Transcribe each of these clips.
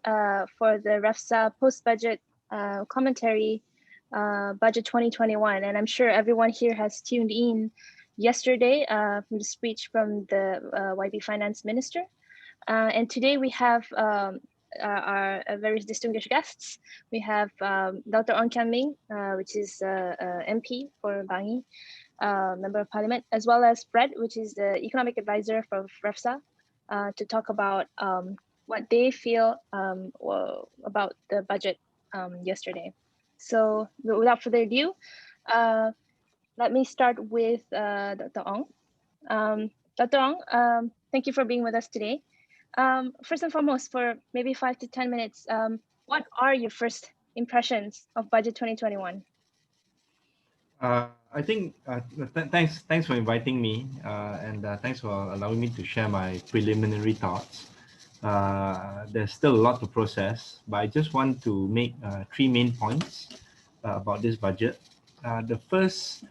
for the Refsa post-budget commentary, budget 2021. And I'm sure everyone here has tuned in yesterday from the speech from the YB Finance Minister. And today we have our very distinguished guests. We have Dr. Kian Ming, which is MP for Bangi, Member of Parliament, as well as Fred, which is the Economic Advisor for Refsa, to talk about what they feel about the budget yesterday. So without further ado, let me start with Dr. Ong. Dr. Ong, thank you for being with us today. First and foremost, for maybe 5 to 10 minutes, what are your first impressions of budget 2021? I think thanks for inviting me, and thanks for allowing me to share my preliminary thoughts. There's still a lot to process, but I just want to make 3 main points about this budget. The first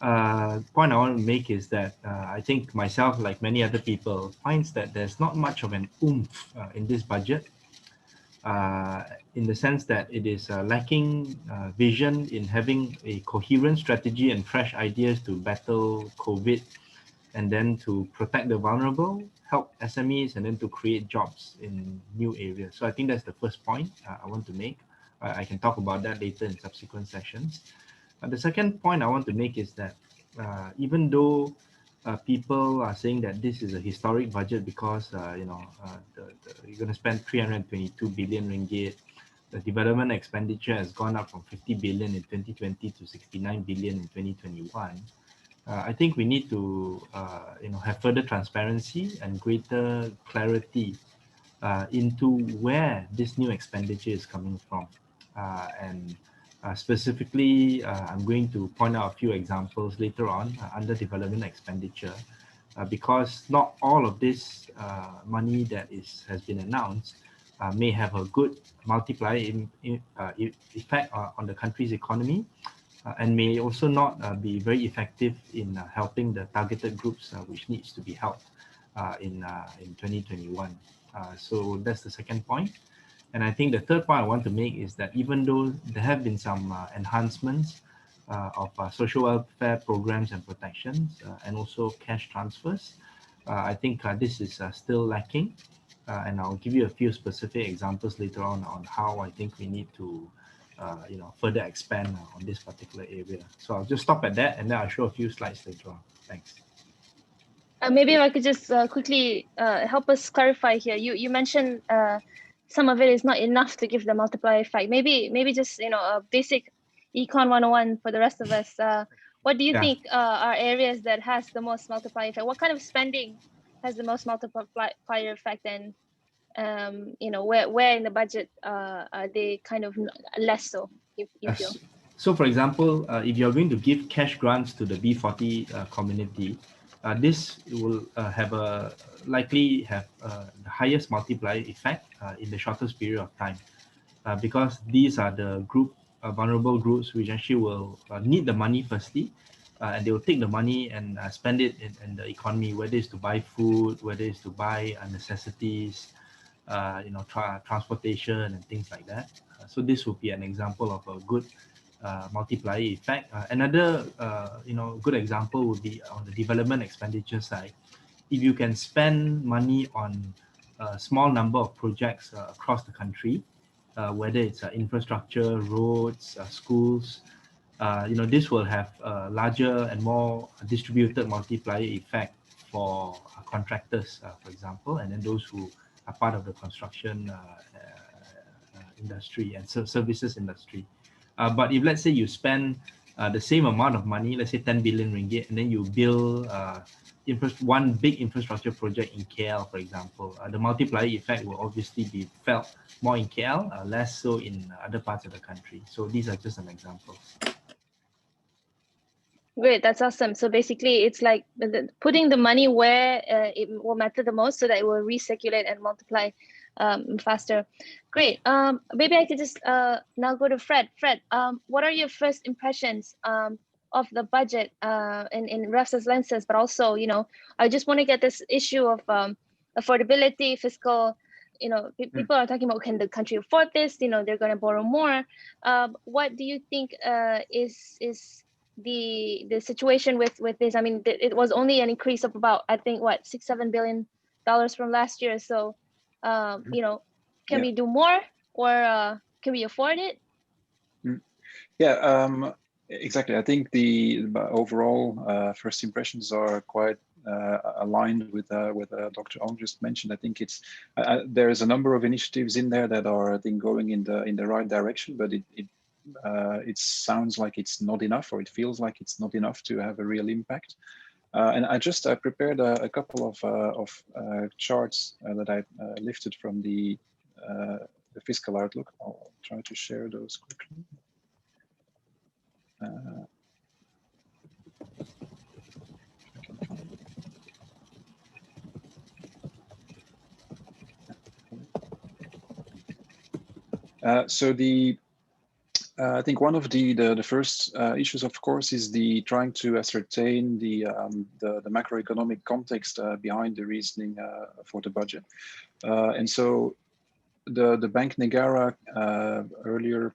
point I want to make is that I think myself, like many other people, finds that there's not much of an oomph in this budget, in the sense that it is lacking vision in having a coherent strategy and fresh ideas to battle COVID, and then to protect the vulnerable, help SMEs, and then to create jobs in new areas. So I think that's the first point I want to make. I can talk about that later in subsequent sessions. The second point I want to make is that even though people are saying that this is a historic budget because you're going to spend 322 billion ringgit, the development expenditure has gone up from 50 billion in 2020 to 69 billion in 2021. I think we need to have further transparency and greater clarity into where this new expenditure is coming from, and specifically, I'm going to point out a few examples later on under development expenditure, because not all of this money that has been announced may have a good multiplier effect on the country's economy, and may also not be very effective in helping the targeted groups which needs to be helped in 2021. So that's the second point. And I think the third point I want to make is that even though there have been some enhancements of social welfare programs and protections, and also cash transfers, I think this is still lacking. And I'll give you a few specific examples later on how I think we need to further expand on this particular area. So I'll just stop at that, and then I'll show a few slides later on. Thanks. Maybe if I could just quickly help us clarify here. You mentioned some of it is not enough to give the multiplier effect. Maybe just a basic econ 101 for the rest of us. What do you think are areas that has the most multiplier effect? What kind of spending has the most multiplier effect, and where in the budget are they kind of less so, if you feel? So for example, if you're going to give cash grants to the B40 community, this will likely have the highest multiplier effect in the shortest period of time, because these are the vulnerable groups which actually will need the money firstly, and they will take the money and spend it in the economy, whether it's to buy food, whether it's to buy necessities, transportation and things like that. So this would be an example of a good multiplier effect. Another good example would be on the development expenditure side. If you can spend money on a small number of projects across the country, whether it's infrastructure, roads, schools, this will have a larger and more distributed multiplier effect for contractors, for example, and then those who are part of the construction industry and services industry. But if, let's say, you spend the same amount of money, let's say 10 billion ringgit, and then you build one big infrastructure project in KL, for example, the multiplier effect will obviously be felt more in KL, less so in other parts of the country. So these are just some examples. Great, that's awesome. So basically, it's like putting the money where it will matter the most, so that it will recirculate and multiply faster. Great. Maybe I could just now go to Fred. Fred, what are your first impressions of the budget in Refsa's lenses? But also, I just want to get this issue of affordability, fiscal people are talking about, can the country afford this? They're going to borrow more. What do you think is the situation with this? I mean, it was only an increase of about, I think, what, $6-7 billion from last year. So, can we do more, or can we afford it? Yeah, exactly. I think the overall first impressions are quite aligned with Dr. Ong just mentioned. I think there's a number of initiatives in there that are, I think, going in the right direction, but it sounds like it's not enough, or it feels like it's not enough to have a real impact. And I prepared a couple of charts that I lifted from the fiscal outlook. I'll try to share those quickly. So I think one of the first issues, of course, is trying to ascertain the macroeconomic context behind the reasoning for the budget. And so the Bank Negara earlier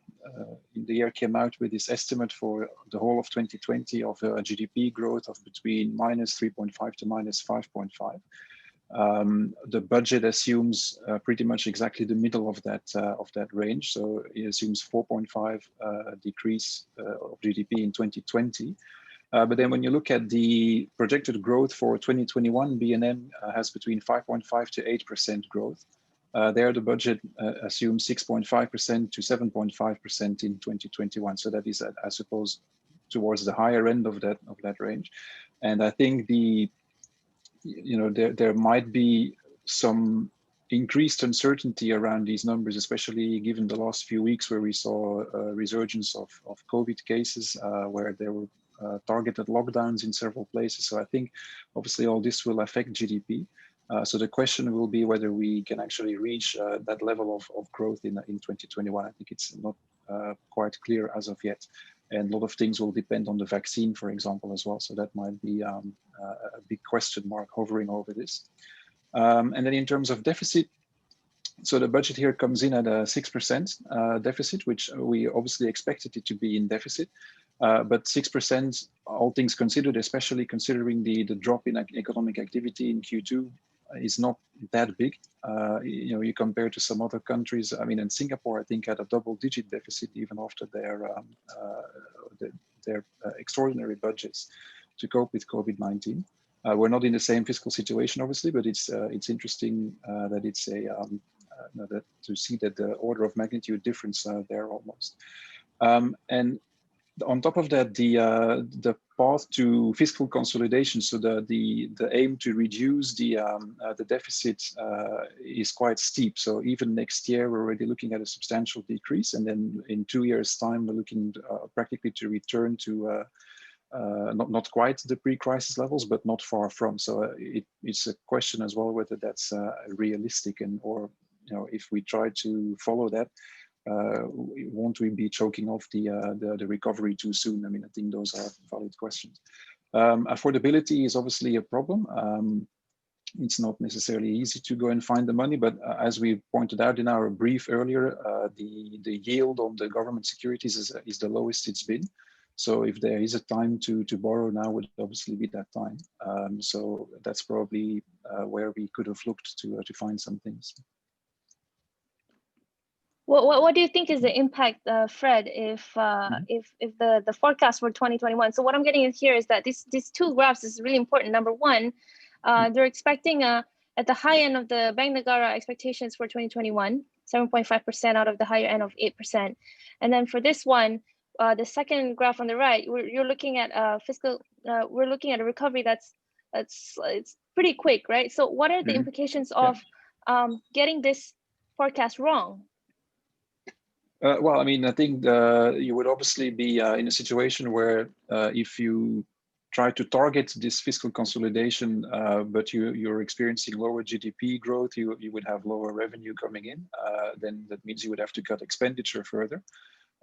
in the year came out with this estimate for the whole of 2020 of a GDP growth of between -3.5 to -5.5. The budget assumes pretty much exactly the middle of that range. So it assumes 4.5 decrease of GDP in 2020. But then when you look at the projected growth for 2021, BNM has between 5.5 to 8% growth. There, the budget assumes 6.5% to 7.5% in 2021. So that is, I suppose, towards the higher end of that range. And I think there might be some increased uncertainty around these numbers, especially given the last few weeks where we saw a resurgence of COVID cases, where there were targeted lockdowns in several places. So I think obviously all this will affect GDP. So the question will be whether we can actually reach that level of growth in 2021. I think it's not quite clear as of yet. And a lot of things will depend on the vaccine, for example, as well. So that might be a big question mark hovering over this. And then in terms of deficit, so the budget here comes in at a 6% deficit, which we obviously expected it to be in deficit. But 6%, all things considered, especially considering the drop in economic activity in Q2, is not that big. You compare to some other countries. I mean, in Singapore, I think had a double-digit deficit even after their extraordinary budgets to cope with COVID-19. We're not in the same fiscal situation, obviously, but it's interesting that it's to see that the order of magnitude difference there almost. And on top of that, the path to fiscal consolidation, so the aim to reduce the deficit is quite steep. So even next year, we're already looking at a substantial decrease, and then in 2 years' time, we're looking practically to return to not quite the pre-crisis levels, but not far from. So it's a question as well whether that's realistic, or if we try to follow that. Won't we be choking off the recovery too soon? I mean, I think those are valid questions. Affordability is obviously a problem. It's not necessarily easy to go and find the money, but as we pointed out in our brief earlier, the yield on the government securities is the lowest it's been. So if there is a time to borrow now, would obviously be that time. So that's probably where we could have looked to find some things. What do you think is the impact, Fred, if the forecast for 2021? So what I'm getting here is that these two graphs is really important. Number one, they're expecting at the high end of the Bank Negara expectations for 2021, 7.5% out of the higher end of 8%. And then for this one, the second graph on the right, you're looking at fiscal. We're looking at a recovery it's pretty quick, right? So what are the implications of getting this forecast wrong? Well, I mean, I think you would obviously be in a situation where if you try to target this fiscal consolidation, but you're experiencing lower GDP growth, you would have lower revenue coming in. Then that means you would have to cut expenditure further.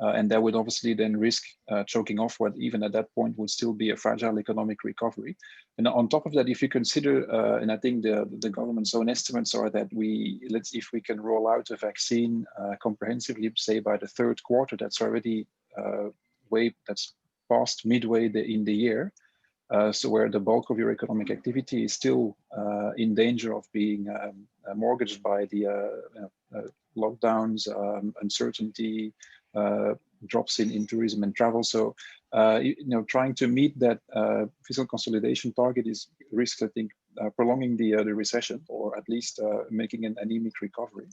and that would obviously then risk choking off what even at that point would still be a fragile economic recovery. And on top of that, if you consider, and I think the government's own estimates are that if we can roll out a vaccine comprehensively, say by the third quarter, that's already that's past midway in the year. So where the bulk of your economic activity is still in danger of being mortgaged by the lockdowns, uncertainty, drops in tourism and travel. So, trying to meet that fiscal consolidation target is risk, I think, prolonging the recession, or at least making an anemic recovery.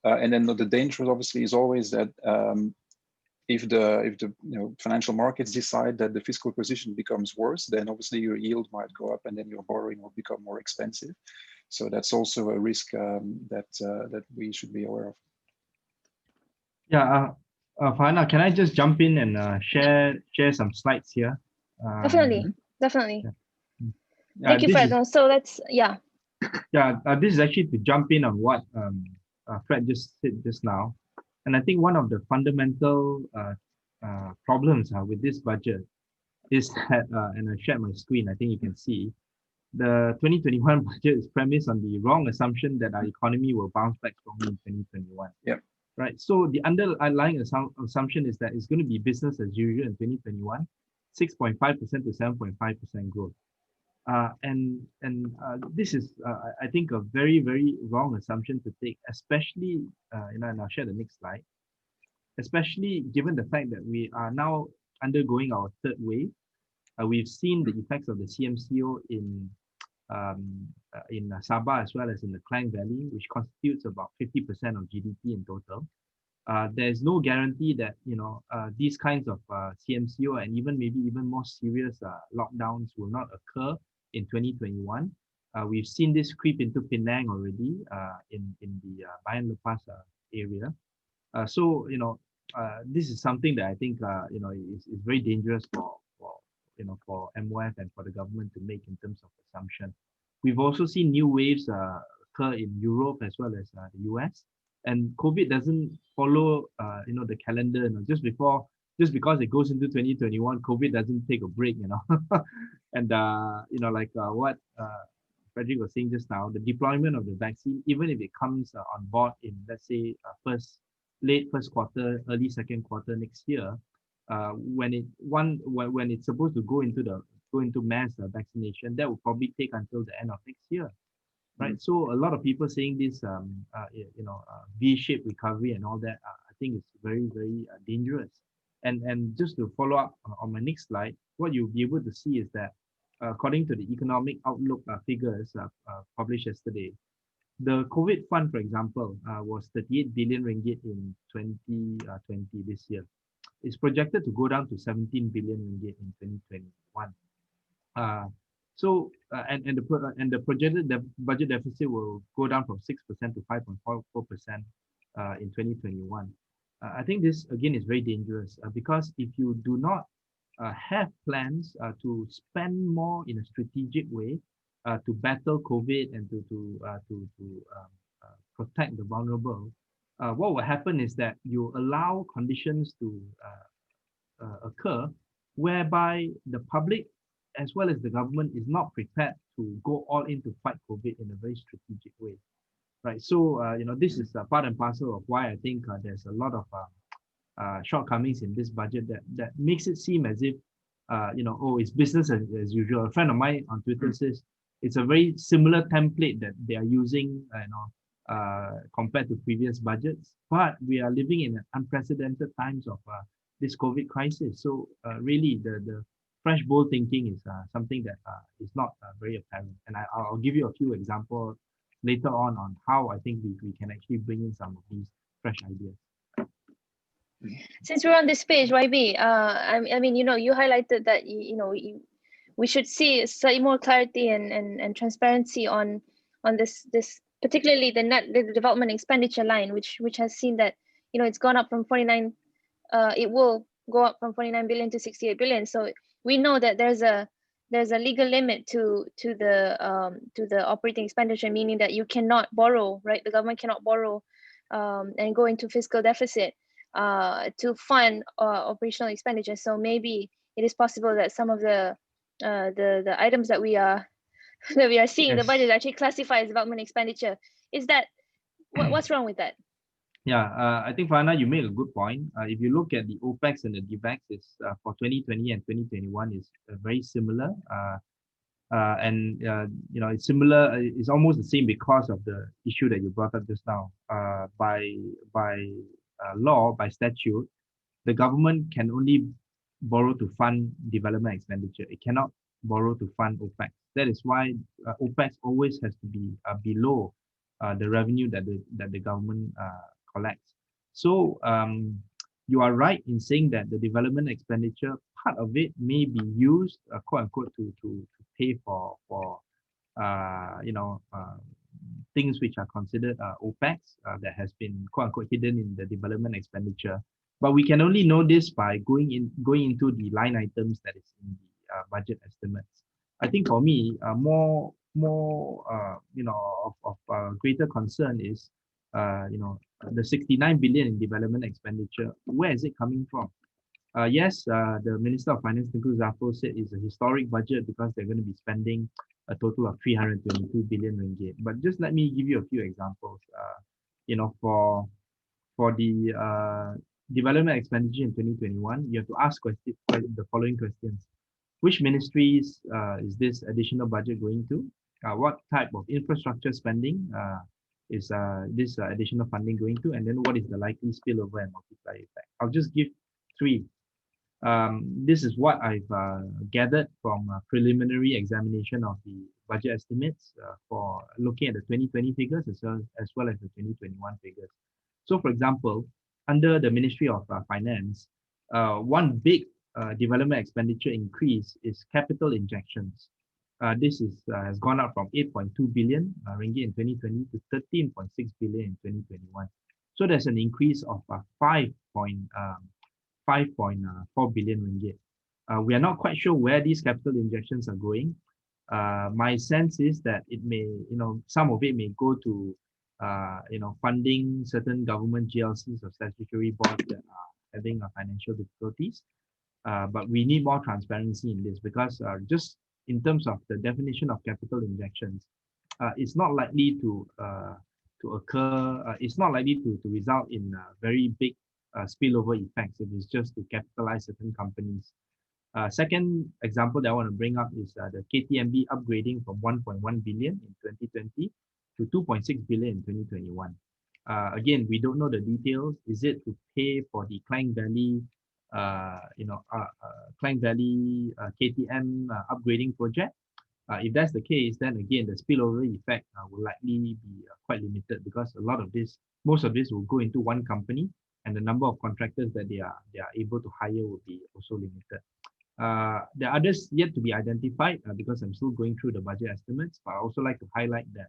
And then the danger, obviously, is always that if the financial markets decide that the fiscal position becomes worse, then obviously your yield might go up, and then your borrowing will become more expensive. So that's also a risk that we should be aware of. Yeah, Farhana, can I just jump in and share some slides here? Definitely. Thank you, Fred. So let's, Yeah, this is actually to jump in on what Fred just said just now. And I think one of the fundamental problems with this budget is that, and I shared my screen, I think you can see, the 2021 budget is premised on the wrong assumption that our economy will bounce back strongly in 2021. Yep. Right. So the underlying assumption is that it's going to be business as usual in 2021, 6.5% to 7.5% growth. And this is, I think, a very, very wrong assumption to take, especially, and I'll share the next slide, especially given the fact that we are now undergoing our third wave. We've seen the effects of the CMCO in Sabah as well as in the Klang Valley, which constitutes about 50% of GDP in total. There's no guarantee that these kinds of CMCO and maybe even more serious lockdowns will not occur in 2021. We've seen this creep into Penang already in the Bayan Lepas area. So this is something that I think is very dangerous for MOF and for the government to make in terms of assumption. We've also seen new waves occur in Europe as well as the US, and COVID doesn't follow the calendar. Just because it goes into 2021, COVID doesn't take a break. And like what Frederik was saying just now, the deployment of the vaccine, even if it comes on board in, let's say, late first quarter, early second quarter next year, when it's supposed to go into mass vaccination, that will probably take until the end of next year, right? So a lot of people saying this V-shaped recovery and all that, I think it's very, very dangerous. And just to follow up on my next slide, what you'll be able to see is that according to the economic outlook figures published yesterday, the COVID fund, for example, was 38 billion ringgit in 2020 this year. It's projected to go down to 17 billion ringgit in 2021. And the projected budget deficit will go down from 6% to 5.44% in 2021. I think this again is very dangerous because if you do not have plans to spend more in a strategic way to battle COVID and to protect the vulnerable, what will happen is that you allow conditions to occur whereby the public as well as the government is not prepared to go all in to fight COVID in a very strategic way, right? So this is part and parcel of why I think there's a lot of shortcomings in this budget that makes it seem as if it's business as usual. A friend of mine on Twitter says it's a very similar template that they are using, compared to previous budgets. But we are living in unprecedented times of this COVID crisis. So really, the fresh bold thinking is something that is not very apparent. And I'll give you a few examples later on how I think we can actually bring in some of these fresh ideas. Since we're on this page, YB, I mean, you highlighted that we should see slightly more clarity and transparency on this particularly the development expenditure line, which has seen that it's gone up from 49. It will go up from 49 billion to 68 billion. So we know that there's a legal limit to the operating expenditure, meaning that you cannot borrow, right? The government cannot borrow and go into fiscal deficit. to fund operational expenditure. So maybe it is possible that some of the items that we are seeing in the budget actually classified as development expenditure. Is that what's wrong with that? Yeah, I think Farhana, you made a good point. If you look at the OPEX and the DVEX, is for 2020 and 2021 is very similar. It's similar. It's almost the same because of the issue that you brought up just now. By law, by statute, the government can only borrow to fund development expenditure. It cannot borrow to fund OPEX. That is why OPEX always has to be below the revenue that the government collects. So you are right in saying that the development expenditure, part of it may be used, quote unquote, to pay for things which are considered OPEX that has been, quote unquote, hidden in the development expenditure. But we can only know this by going into the line items that is in the budget estimates. I think for me, more of greater concern is the 69 billion in development expenditure. Where is it coming from? Yes, the Minister of Finance, Tengku Zafrul, said it's a historic budget because they're going to be spending a total of 322 billion ringgit. But just let me give you a few examples. For the development expenditure in 2021, you have to ask the following questions. Which ministries is this additional budget going to? What type of infrastructure spending is this additional funding going to? And then what is the likely spillover and multiplier effect? I'll just give three. This is what I've gathered from a preliminary examination of the budget estimates for looking at the 2020 figures as well as the 2021 figures. So, for example, under the Ministry of Finance, one big development expenditure increase is capital injections. This has gone up from 8.2 billion ringgit in 2020 to 13.6 billion in 2021. So there's an increase of 5.4 billion ringgit. We are not quite sure where these capital injections are going. My sense is that it may, some of it may go to, funding certain government GLCs or statutory boards that are having financial difficulties. But we need more transparency in this because just in terms of the definition of capital injections, it's not likely to occur. It's not likely to result in very big spillover effects if it's just to capitalize certain companies. Second example that I want to bring up is the KTMB upgrading from 1.1 billion in 2020 to 2.6 billion in 2021. Again, we don't know the details. Is it to pay for the Klang Valley, KTM upgrading project? If that's the case, then again, the spillover effect will likely be quite limited because most of this will go into one company, and the number of contractors that they are able to hire will be also limited. There are others yet to be identified because I'm still going through the budget estimates, but I also like to highlight that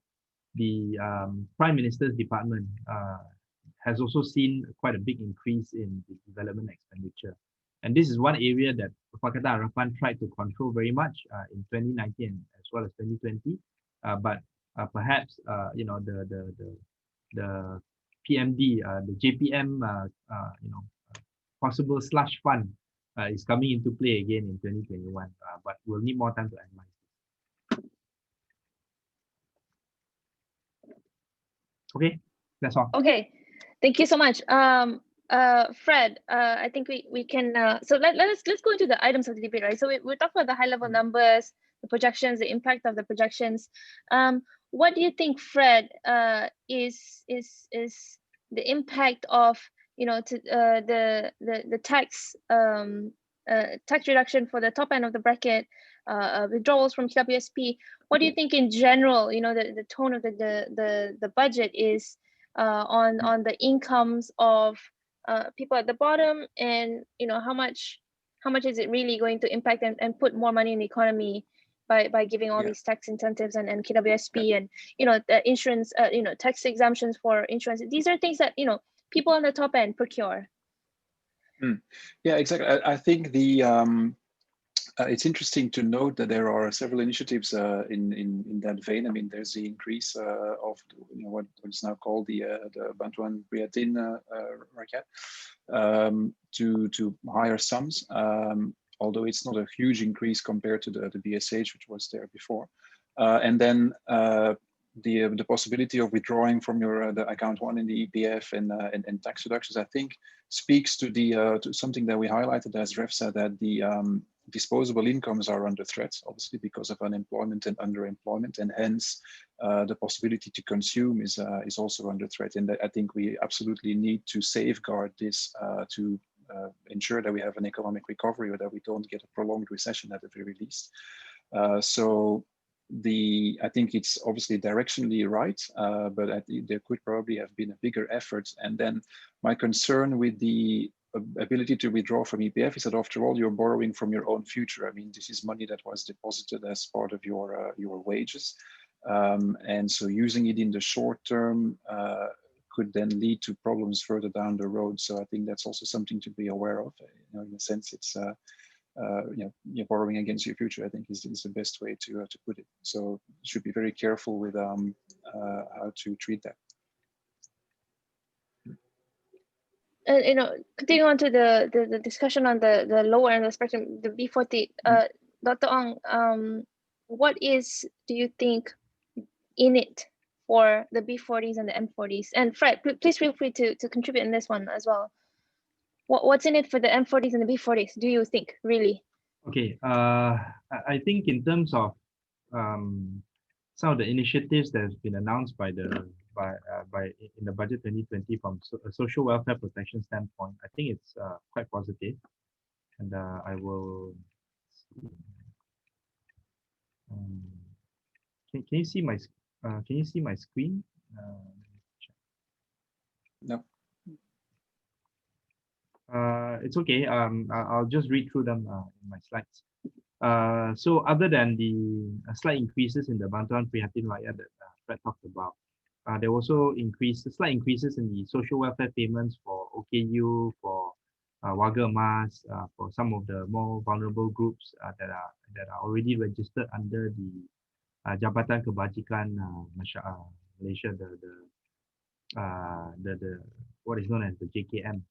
the Prime Minister's Department has also seen quite a big increase in the development expenditure. And this is one area that Pakatan Harapan tried to control very much in 2019 as well as 2020. But perhaps the PMD, the JPM, possible slush fund is coming into play again in 2021. But we'll need more time to analyze this. Okay, that's all. Okay, thank you so much. Fred, I think we can, so let's go into the items of the debate, right? So we're talking about the high level numbers, the projections, the impact of the projections. What do you think, Fred, is the impact of, the tax reduction for the top end of the bracket, withdrawals from KWSP? What do you think in general, the tone of the budget is on the incomes of people at the bottom, and how much is it really going to impact and put more money in the economy by giving all these tax incentives and KWSP and the insurance, tax exemptions for insurance? These are things that people on the top end procure. Yeah, exactly. I think the It's interesting to note that there are several initiatives in that vein. I mean, there's the increase of what is now called the Bantuan Prihatin Rakyat to higher sums, although it's not a huge increase compared to the BSH, which was there before. And then the possibility of withdrawing from your the account one in the EPF and tax reductions, I think, speaks to the to something that we highlighted as Refsa, that the disposable incomes are under threat, obviously because of unemployment and underemployment, and hence the possibility to consume is also under threat. And I think we absolutely need to safeguard this to ensure that we have an economic recovery, or that we don't get a prolonged recession at the very least. So I think it's obviously directionally right, but I think there could probably have been a bigger effort. And then my concern with the ability to withdraw from EPF is that, after all, you're borrowing from your own future. I mean, this is money that was deposited as part of your wages, and so using it in the short term could then lead to problems further down the road. So I think that's also something to be aware of. In a sense, it's you're borrowing against your future, I think, is the best way to put it. So you should be very careful with how to treat that. Continuing on to the discussion on the lower end of the spectrum, the B40, Dr. Ong, what do you think in it for the B40s and the M40s? And Fred, please feel free to contribute in this one as well. What's in it for the M40s and the B40s, do you think, really? Okay, I think in terms of some of the initiatives that has been announced by in the budget 2020 from a social welfare protection standpoint, I think it's quite positive, and I will see. Can you see my screen? No. It's okay. I'll just read through them in my slides. So other than the slight increases in the Bantuan Prihatin Rakyat that Fred talked about, there were also slight increases in the social welfare payments for OKU, for Warga Emas, for some of the more vulnerable groups that are already registered under the Jabatan Kebajikan Malaysia, the what is known as the JKM,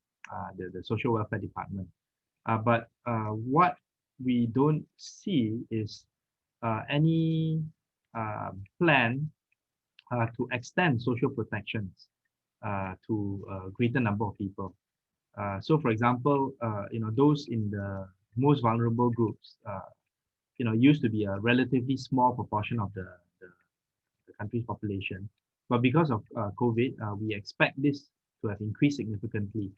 the Social Welfare Department. But what we don't see is any plan to extend social protections to a greater number of people. So, for example, those in the most vulnerable groups, used to be a relatively small proportion of the country's population. But because of COVID, we expect this to have increased significantly.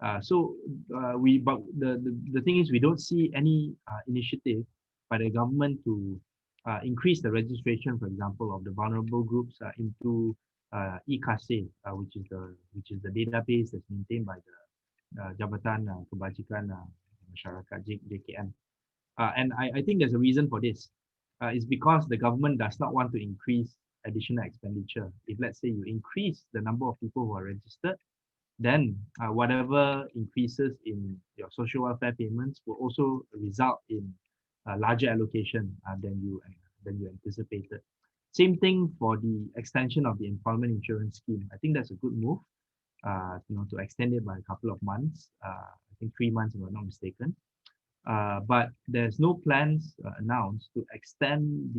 But the thing is, we don't see any initiative by the government to increase the registration, for example, of the vulnerable groups into e-Kasih, which is the database that's maintained by the Jabatan Kebajikan Masyarakat, JKM. And I think there's a reason for this. It's because the government does not want to increase additional expenditure. If, let's say, you increase the number of people who are registered, then whatever increases in your social welfare payments will also result in a larger allocation than you anticipated. Same thing for the extension of the employment insurance scheme. I think that's a good move, to extend it by a couple of months. I think 3 months, if I'm not mistaken. But there's no plans announced to extend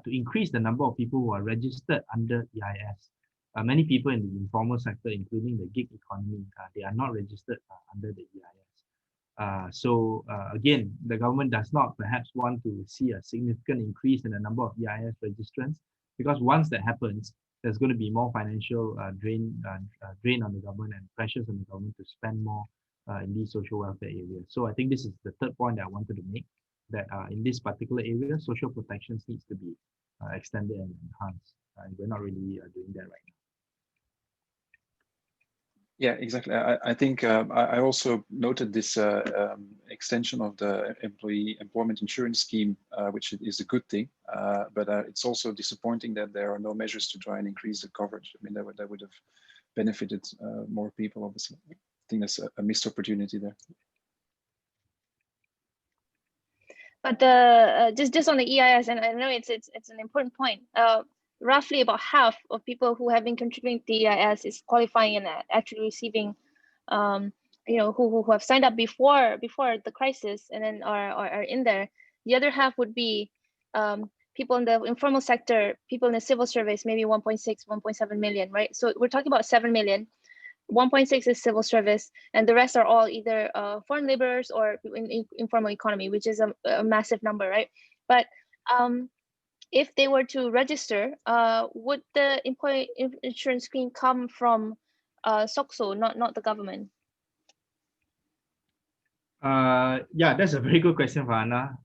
to increase the number of people who are registered under EIS. Many people in the informal sector, including the gig economy, they are not registered under the EIS. So again, the government does not perhaps want to see a significant increase in the number of EIS registrants, because once that happens, there's going to be more financial drain on the government and pressures on the government to spend more in these social welfare areas. So I think this is the third point that I wanted to make, that in this particular area, social protections needs to be extended and enhanced. And we're not really doing that right now. Yeah, exactly. I think I also noted this extension of the employee employment insurance scheme, which is a good thing. But it's also disappointing that there are no measures to try and increase the coverage. I mean, that would have benefited more people, obviously. I think that's a missed opportunity there. But the just on the EIS, and I know it's an important point. Roughly about half of people who have been contributing to the EIS is qualifying and actually receiving, who have signed up before the crisis and then are in there. The other half would be people in the informal sector, people in the civil service, maybe 1.6, 1.7 million, right? So we're talking about 7 million. 1.6 is civil service, and the rest are all either foreign laborers or in informal economy, which is a massive number, right? But if they were to register, would the employee insurance scheme come from SOCSO, not the government? Yeah, that's a very good question, Farhana.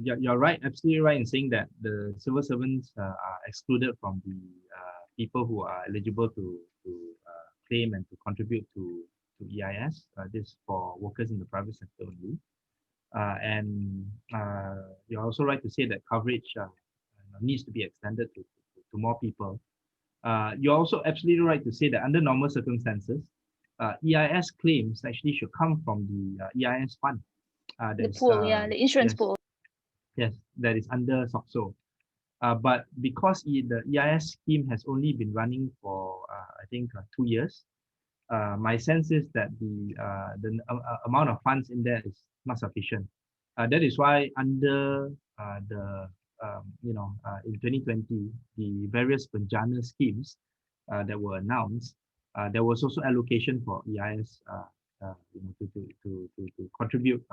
You're right, absolutely right in saying that the civil servants are excluded from the people who are eligible to claim and to contribute to EIS. This for workers in the private sector only. And you're also right to say that coverage needs to be extended to more people. You're also absolutely right to say that under normal circumstances, EIS claims actually should come from the EIS fund. The pool, the insurance yes, pool. Yes, that is under SOCSO. But because the EIS scheme has only been running for, I think, 2 years, my sense is that the amount of funds in there is not sufficient. That is why under in 2020, the various Bencana schemes that were announced, there was also allocation for EIS to contribute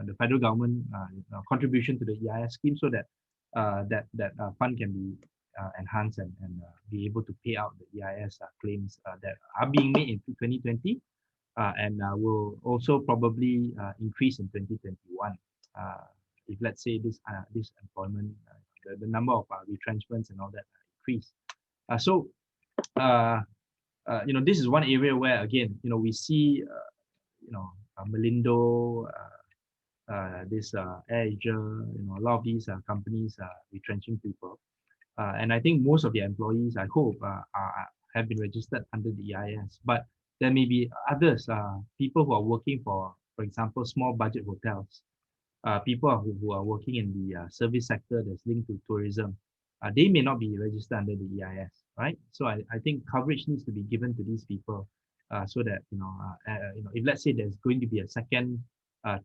the federal government contribution to the EIS scheme so that that fund can be enhanced and be able to pay out the EIS claims that are being made in 2020 and will also probably increase in 2021 if let's say this employment the number of retrenchments and all that increase. This is one area where again we see Melindo, this Asia, a lot of these companies retrenching people. And I think most of the employees, I hope, have been registered under the EIS. But there may be others, people who are working for example, small budget hotels, people who are working in the service sector that's linked to tourism. They may not be registered under the EIS, right? So I think coverage needs to be given to these people so that, if let's say there's going to be a second,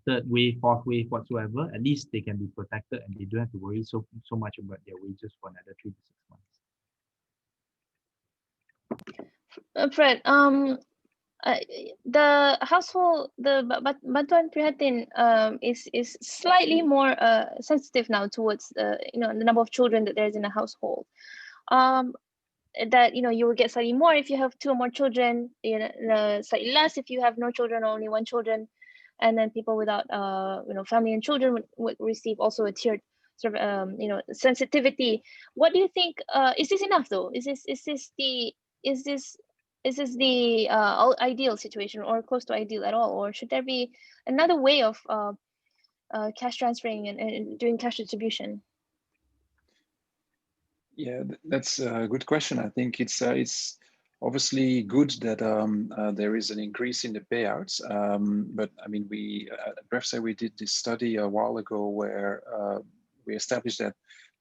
third wave, fourth wave, whatsoever, at least they can be protected and they don't have to worry so much about their wages for another 3 to 6 months. Fred, the household, the bantuan prihatin is slightly more sensitive now towards the number of children that there's in a household. That you will get slightly more if you have 2 or more children, slightly less if you have no children or only 1 children, and then people without family and children would receive also a tiered sort of sensitivity. What do you think? Is this enough though? Is this the ideal situation or close to ideal at all, or should there be another way of cash transferring and doing cash distribution? Yeah, that's a good question. I think it's obviously good that there is an increase in the payouts. But I mean, we at Refsa, we did this study a while ago where we established that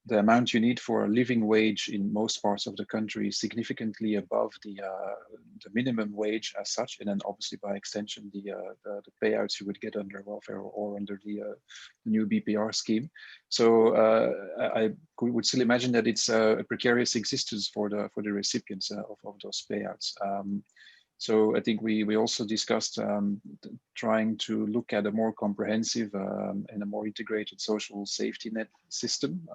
the amount you need for a living wage in most parts of the country is significantly above the minimum wage as such, and then obviously by extension the payouts you would get under welfare or under the new BPR scheme. So I would still imagine that it's a precarious existence for the recipients of those payouts. So I think we also discussed trying to look at a more comprehensive and a more integrated social safety net system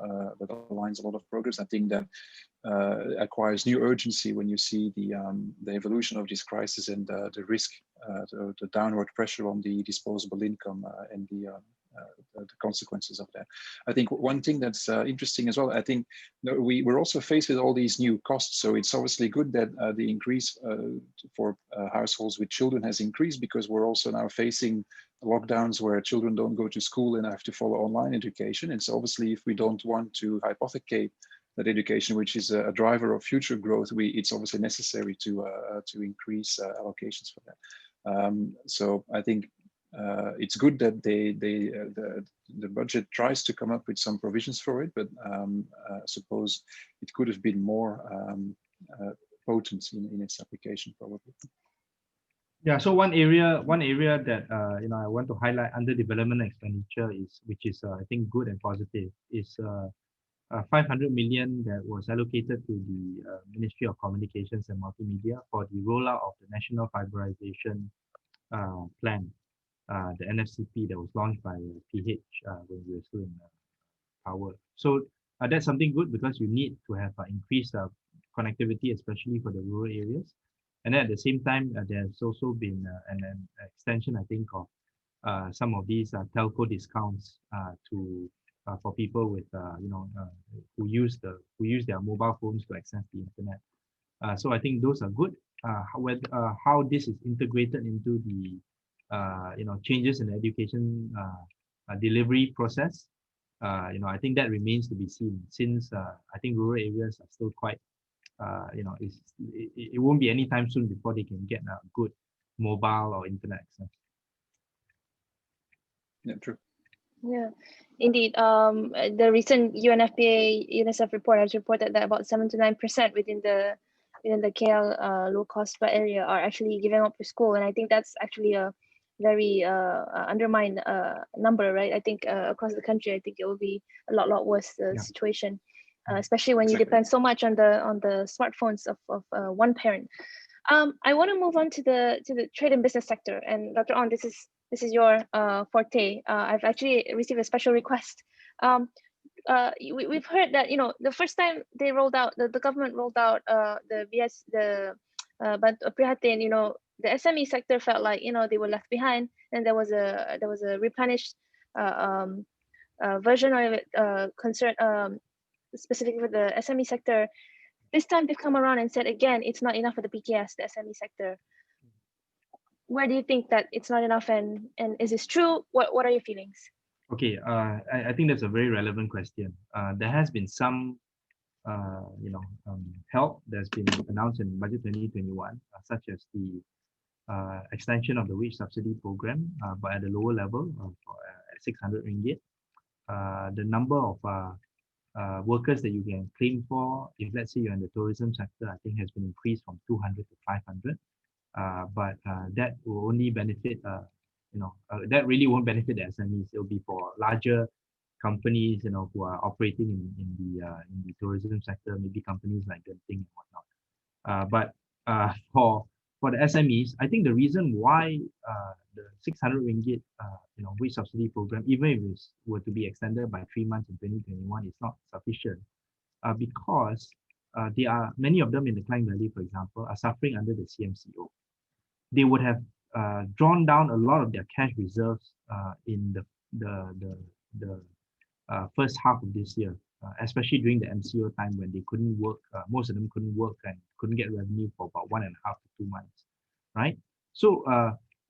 that aligns a lot of progress. I think that acquires new urgency when you see the evolution of this crisis and the risk, the downward pressure on the disposable income and the consequences of that. I think one thing that's interesting as well, I think we're also faced with all these new costs. So it's obviously good that the increase for households with children has increased, because we're also now facing lockdowns where children don't go to school and have to follow online education. And so obviously if we don't want to hypothecate that education, which is a driver of future growth, it's obviously necessary to increase allocations for that. So I think it's good that the budget tries to come up with some provisions for it, but I suppose it could have been more potent in its application, probably. Yeah, so one area that I want to highlight under development expenditure which is I think good and positive is 500 million that was allocated to the Ministry of Communications and Multimedia for the rollout of the National Fiberization Plan, the NFCP that was launched by PH when we were still in power. So that's something good because you need to have increased connectivity, especially for the rural areas. And at the same time, there's also been an extension, I think, of some of these telco discounts for people with who use their mobile phones to access the internet. So I think those are good. How this is integrated into the changes in the education delivery process, I think that remains to be seen. Since I think rural areas are still quite it won't be anytime soon before they can get a good mobile or internet access. Yeah, true. Yeah, indeed. The recent UNFPA-UNICEF report has reported that about 7 to 9% within the KL low-cost area are actually giving up for school, and I think that's actually a very undermined number, right? I think across the country, I think it will be a lot worse situation, especially when you depend so much on the smartphones of one parent. I want to move on to the trade and business sector, and Dr. On, this is your forte. I've actually received a special request. We've heard that the first time they rolled out, the government rolled out the but prihatin, the SME sector felt like they were left behind, and there was a replenished version of it concern specifically for the SME sector. This time they've come around and said again it's not enough for the PKS, the SME sector. Where do you think that it's not enough, and is this true? What are your feelings? Okay, I think that's a very relevant question. There has been some help that's been announced in Budget 2021, such as the extension of the wage subsidy program, but at a lower level at 600 ringgit. The number of workers that you can claim for, if let's say you're in the tourism sector, I think has been increased from 200 to 500. But that will only benefit, that really won't benefit the SMEs. It'll be for larger companies, who are operating in the tourism sector, maybe companies like Genting and whatnot. But for the SMEs, I think the reason why the 600 ringgit, wage subsidy program, even if it were to be extended by 3 months in 2021, is not sufficient, because there are many of them in the Klang Valley, for example, are suffering under the CMCO. They would have drawn down a lot of their cash reserves in the first half of this year, especially during the MCO time when they couldn't work. Most of them couldn't work and couldn't get revenue for about 1.5 to 2 months, right? So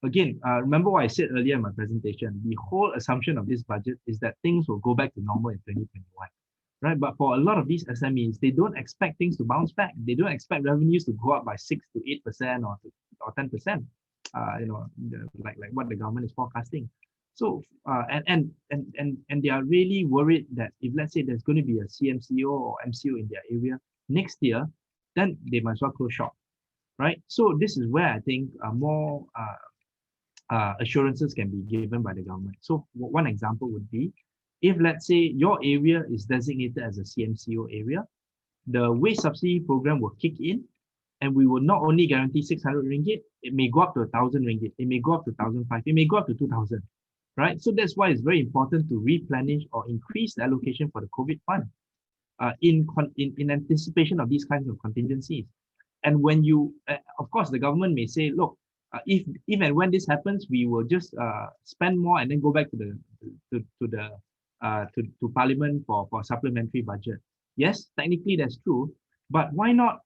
again, remember what I said earlier in my presentation. The whole assumption of this budget is that things will go back to normal in 2021. Right, but for a lot of these SMEs, they don't expect things to bounce back. They don't expect revenues to go up by 6 to 8% or 10%. Like what the government is forecasting. So and they are really worried that if let's say there's going to be a CMCO or MCO in their area next year, then they might as well close shop, right? So this is where I think more assurances can be given by the government. So one example would be, if let's say your area is designated as a CMCO area, the wage subsidy program will kick in, and we will not only guarantee 600 ringgit, it may go up to 1,000 ringgit, it may go up to 1,500, it may go up to 2,000, right? So that's why it's very important to replenish or increase the allocation for the COVID fund in anticipation of these kinds of contingencies. And when you, of course, the government may say, look, if and when this happens, we will just spend more and then go back to Parliament for supplementary budget. Yes, technically that's true, but why not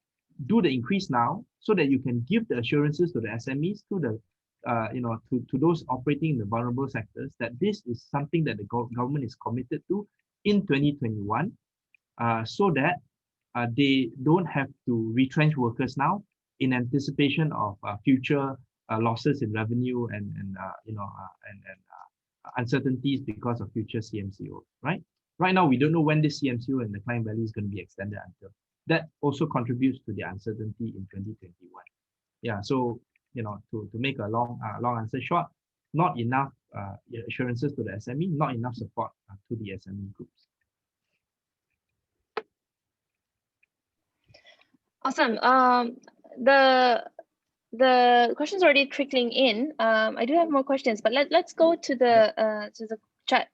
do the increase now so that you can give the assurances to the SMEs, to the to those operating in the vulnerable sectors, that this is something that the government is committed to in 2021, so that they don't have to retrench workers now in anticipation of future losses in revenue and uncertainties because of future CMCO, right? Right now, we don't know when this CMCO and the client value is going to be extended until. That also contributes to the uncertainty in 2021. Yeah, so to make a long answer short, not enough assurances to the SME, not enough support to the SME groups. Awesome. The questions are already trickling in. I do have more questions, but let's go to the chat.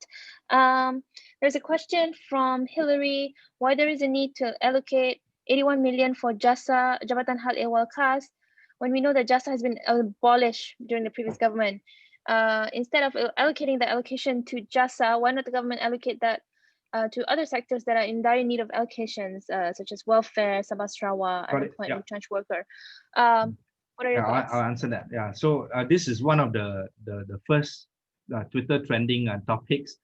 There's a question from Hillary: why there is a need to allocate 81 million for JASA, Jabatan Hal Ehwal Khas, when we know that JASA has been abolished during the previous government? Instead of allocating the allocation to JASA, why not the government allocate that to other sectors that are in dire need of allocations, such as welfare, Sabah Sarawak, unemployment, retrenched worker? What are your thoughts? I'll answer that. Yeah. So this is one of the first Twitter trending topics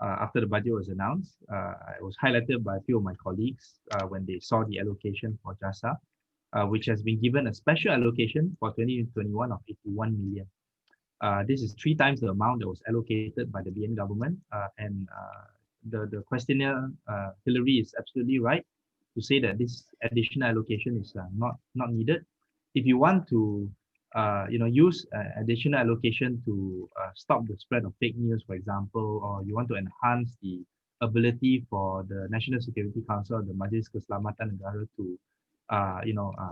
after the budget was announced. It was highlighted by a few of my colleagues when they saw the allocation for JASA, which has been given a special allocation for 2021 of 81 million. This is 3 times the amount that was allocated by the BN government. And the questionnaire, Hillary, is absolutely right to say that this additional allocation is not needed. If you want to use additional allocation to stop the spread of fake news, for example, or you want to enhance the ability for the National Security Council or the Majlis Keselamatan Negara to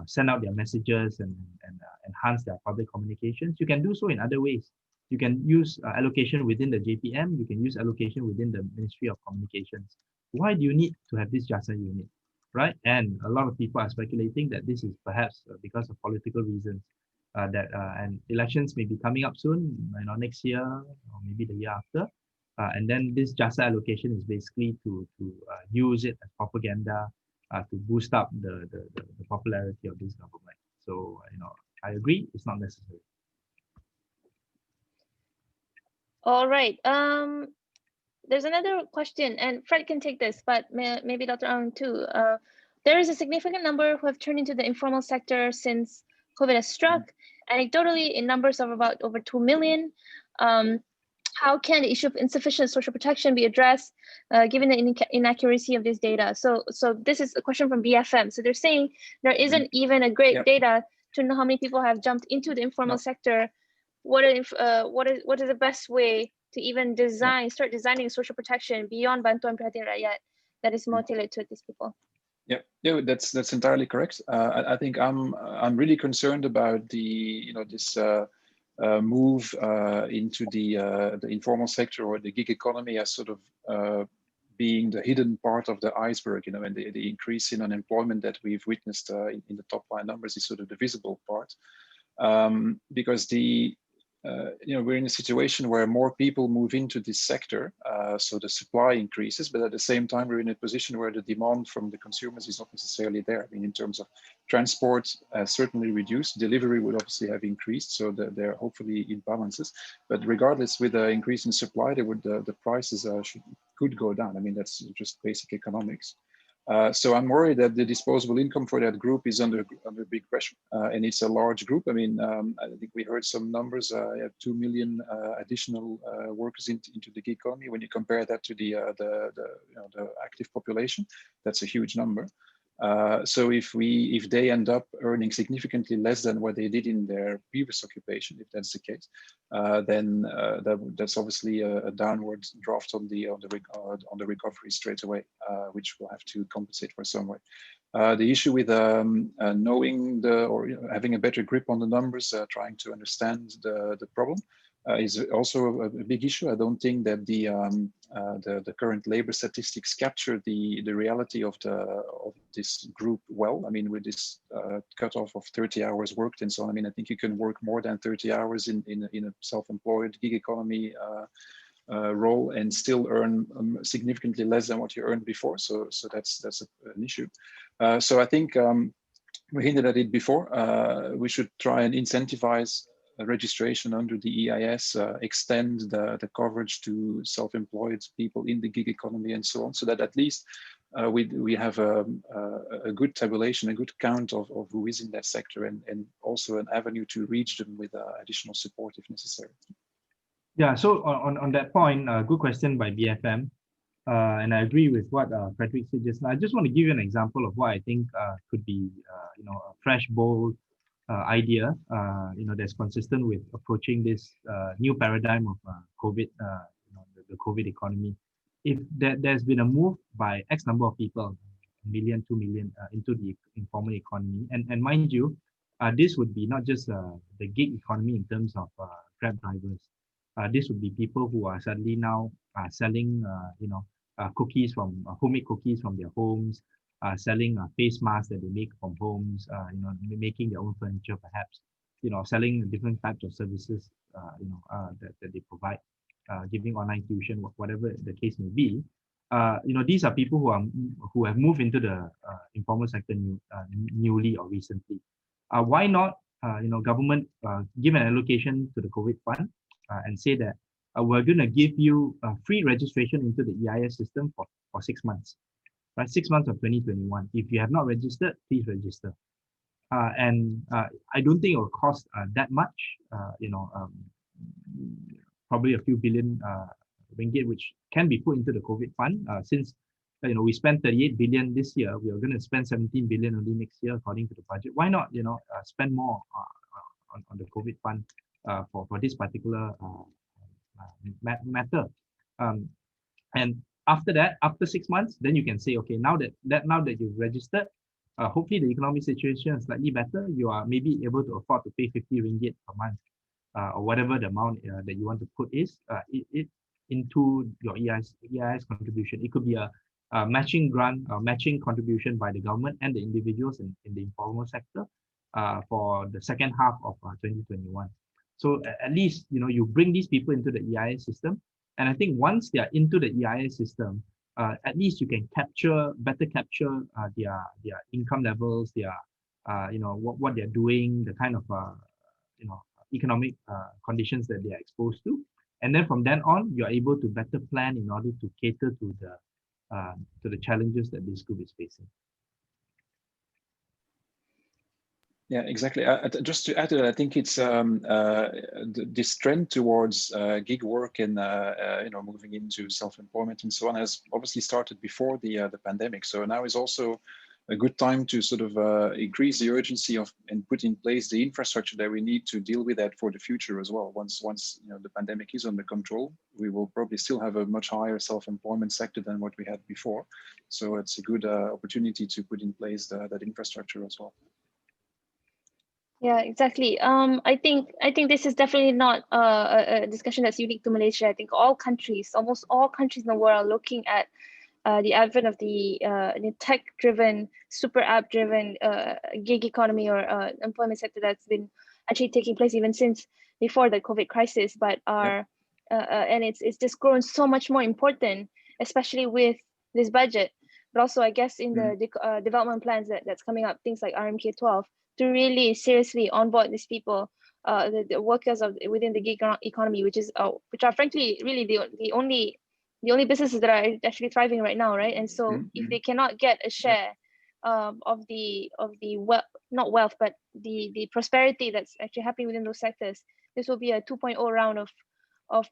send out their messages and enhance their public communications, you can do so in other ways. You can use allocation within the JPM. You can use allocation within the Ministry of Communications. Why do you need to have this JASA unit, right? And a lot of people are speculating that this is perhaps because of political reasons. And elections may be coming up soon, next year or maybe the year after. And then this JASA allocation is basically to use it as propaganda to boost up the popularity of this government. So, I agree, it's not necessary. All right. There's another question, and Fred can take this, but maybe Dr. Aung too. There is a significant number who have turned into the informal sector since COVID has struck, anecdotally in numbers of about over 2 million. How can the issue of insufficient social protection be addressed given the inaccuracy of this data? So this is a question from BFM. So they're saying there isn't even a great data to know how many people have jumped into the informal sector. What is the best way to even start designing social protection beyond Bantuan Perhatian Rakyat that is more tailored to these people? Yeah, that's entirely correct. I think I'm really concerned about the this move into the informal sector or the gig economy as sort of being the hidden part of the iceberg, and the increase in unemployment that we've witnessed in the top line numbers is sort of the visible part, because we're in a situation where more people move into this sector, so the supply increases, but at the same time, we're in a position where the demand from the consumers is not necessarily there. I mean, in terms of transport, certainly reduced. Delivery would obviously have increased, so there are hopefully imbalances. But regardless, with the increase in supply, the prices could go down. I mean, that's just basic economics. So I'm worried that the disposable income for that group is under big pressure, and it's a large group. I mean, I think we heard some numbers. 2 million additional workers into the gig economy. When you compare that to the active population, that's a huge number. So if they end up earning significantly less than what they did in their previous occupation, if that's the case, then that's obviously a downward draft on the recovery straight away, which we'll have to compensate for some way. The issue with knowing having a better grip on the numbers, trying to understand the problem, is also a big issue. I don't think that the current labor statistics capture the reality of this group well. I mean, with this cutoff of 30 hours worked and so on, I mean, I think you can work more than 30 hours in a self-employed gig economy role and still earn significantly less than what you earned before. So that's an issue. So I think we hinted at it before. We should try and incentivize registration under the EIS, extend the coverage to self-employed people in the gig economy and so on, so that at least we have a good tabulation, a good count of who is in that sector, and also an avenue to reach them with additional support if necessary. Yeah, so on that point, good question by BFM. And I agree with what Frederik said just now. I just want to give you an example of what I think could be, a fresh, bold idea, that's consistent with approaching this new paradigm of COVID, the COVID economy. If there's been a move by X number of people, 1 million, 2 million, into the informal economy, and mind you, this would be not just the gig economy in terms of Grab drivers. This would be people who are suddenly now selling, cookies from homemade cookies from their homes, selling face masks that they make from homes, making their own furniture, perhaps, selling different types of services, that they provide, giving online tuition, whatever the case may be. These are people who have moved into the informal sector newly or recently. Why not, government give an allocation to the COVID fund and say that we're going to give you free registration into the EIS system for 6 months, right? 6 months of 2021. If you have not registered, please register. And I don't think it will cost that much, probably a few billion ringgit, which can be put into the COVID fund. Since we spent 38 billion this year, we are going to spend 17 billion only next year according to the budget. Why not, spend more on the COVID fund for this particular matter? And after that, after 6 months, then you can say, okay, now that you've registered, hopefully the economic situation is slightly better. You are maybe able to afford to pay 50 ringgit per month, or whatever the amount that you want to put is into your EIS contribution. It could be a matching grant, matching contribution by the government and the individuals in the informal sector for the second half of 2021. So at least, you bring these people into the EIS system. And I think once they are into the EIS system, at least you can better capture their income levels, their what they're doing, the kind of economic conditions that they are exposed to, and then from then on, you're able to better plan in order to cater to the challenges that this group is facing. Yeah, exactly. Just to add to that, I think it's this trend towards gig work and moving into self-employment and so on has obviously started before the pandemic. So now is also a good time to sort of increase the urgency of and put in place the infrastructure that we need to deal with that for the future as well. Once the pandemic is under control, we will probably still have a much higher self-employment sector than what we had before. So it's a good opportunity to put in place that infrastructure as well. Yeah, exactly. I think this is definitely not a discussion that's unique to Malaysia. I think almost all countries in the world are looking at the advent of the tech-driven, super app-driven gig economy or employment sector that's been actually taking place even since before the COVID crisis, but and it's just grown so much more important, especially with this budget. But also, I guess in the development plans that's coming up, things like RMK12, to really seriously onboard these people, the workers within the gig economy, which are frankly really the only businesses that are actually thriving right now, right? And so if they cannot get a share of the not wealth, but the prosperity that's actually happening within those sectors, this will be a 2.0 round of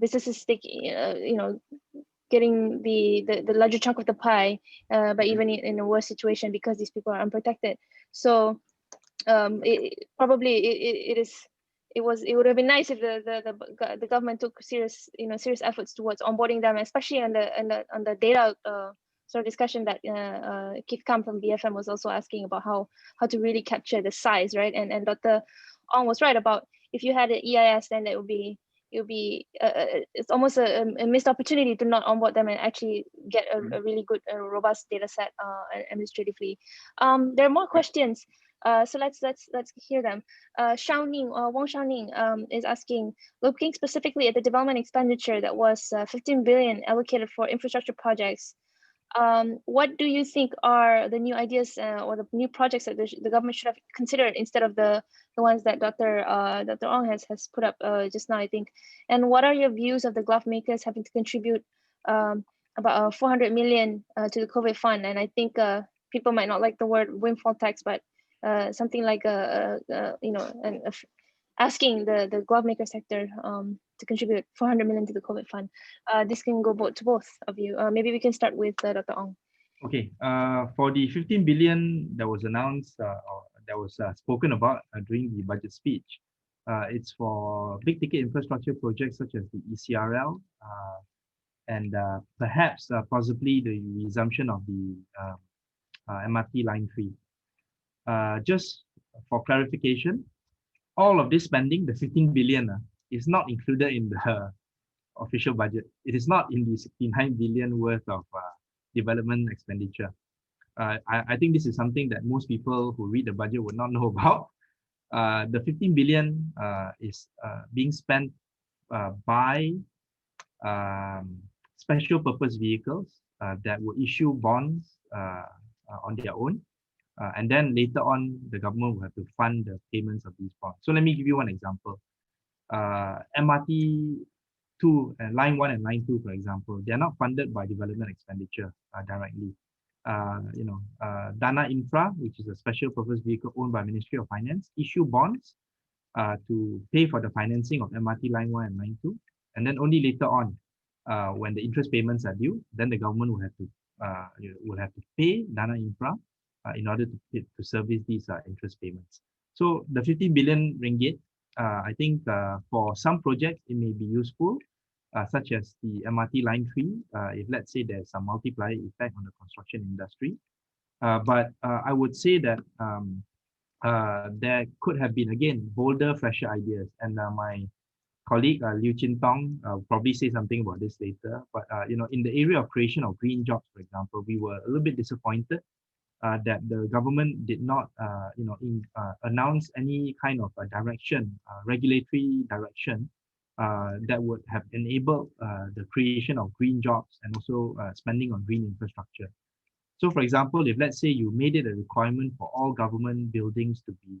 businesses taking getting the larger chunk of the pie, but even in a worse situation because these people are unprotected. So it would have been nice if the government took serious efforts towards onboarding them, especially on the data sort of discussion that Kian from BFM was also asking about how to really capture the size, right? And Dr. Ong was right about if you had an EIS, then it would be it's almost a missed opportunity to not onboard them and actually get a really good robust data set administratively. There are more questions, so let's hear them. Wong Xiaoning is asking, looking specifically at the development expenditure that was 15 billion allocated for infrastructure projects, what do you think are the new ideas or the new projects that the government should have considered instead of the ones that Dr. Ong has put up just now, I think? And what are your views of the glove makers having to contribute about 400 million to the COVID fund. And I think people might not like the word windfall tax, but something like asking the glove maker sector to contribute 400 million to the COVID fund. This can go to both of you. Maybe we can start with Dr. Ong. Okay, for the 15 billion that was announced or that was spoken about during the budget speech, it's for big ticket infrastructure projects such as the ECRL and perhaps possibly the resumption of the MRT Line 3. Just for clarification, all of this spending, the 15 billion, is not included in the official budget. It is not in the 69 billion worth of development expenditure. I think this is something that most people who read the budget would not know about. The 15 billion is being spent by special purpose vehicles that will issue bonds on their own. And then later on, the government will have to fund the payments of these bonds. So let me give you one example. MRT 2, Line 1 and Line 2, for example, they are not funded by development expenditure directly. Dana Infra, which is a special purpose vehicle owned by Ministry of Finance, issue bonds to pay for the financing of MRT Line 1 and Line 2. And then only later on, when the interest payments are due, then the government will have to pay Dana Infra in order to service these interest payments. So the 50 billion ringgit, I think for some projects, it may be useful, such as the MRT Line 3, if let's say there's some multiplier effect on the construction industry. But I would say that there could have been, again, bolder, fresher ideas. And my colleague, Liu Chin Tong, will probably say something about this later. But, in the area of creation of green jobs, for example, we were a little bit disappointed that the government did not, announce any kind of direction, regulatory direction that would have enabled the creation of green jobs and also spending on green infrastructure. So, for example, if let's say you made it a requirement for all government buildings to be,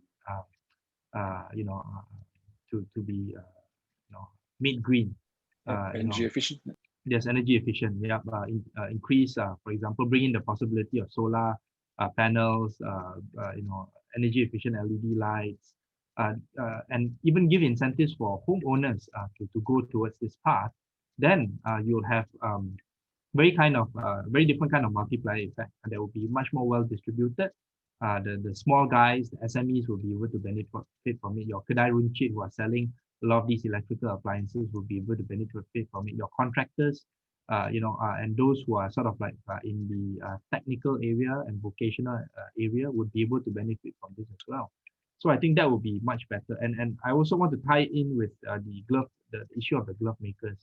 made green, energy efficient. Yes, energy efficient. Yeah, increase, for example, bring in the possibility of solar panels, energy efficient LED lights, and even give incentives for homeowners to go towards this path. Then you'll have very different kind of multiplier effect that will be much more well distributed. The small guys, the SMEs will be able to benefit from it. Your kedai runcit who are selling a lot of these electrical appliances will be able to benefit from it. Your contractors, and those who are sort of like in the technical area and vocational area would be able to benefit from this as well. So I think that would be much better. And I also want to tie in with the issue of the glove makers.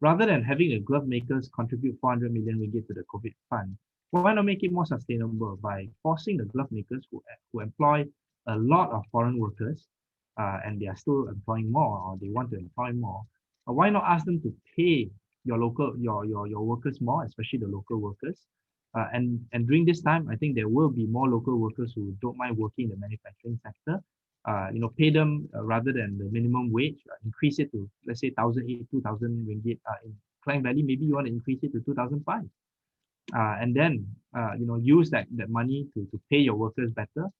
Rather than having the glove makers contribute 400 million ringgit to the COVID fund, why not make it more sustainable by forcing the glove makers who employ a lot of foreign workers, and they are still employing more, or they want to employ more? Why not ask them to pay your workers more, especially the local workers? And during this time, I think there will be more local workers who don't mind working in the manufacturing sector. Pay them rather than the minimum wage, increase it to, let's say, 1,008, 2,000 ringgit. In Klang Valley, maybe you want to increase it to 2,005. And then, use that money to pay your workers better.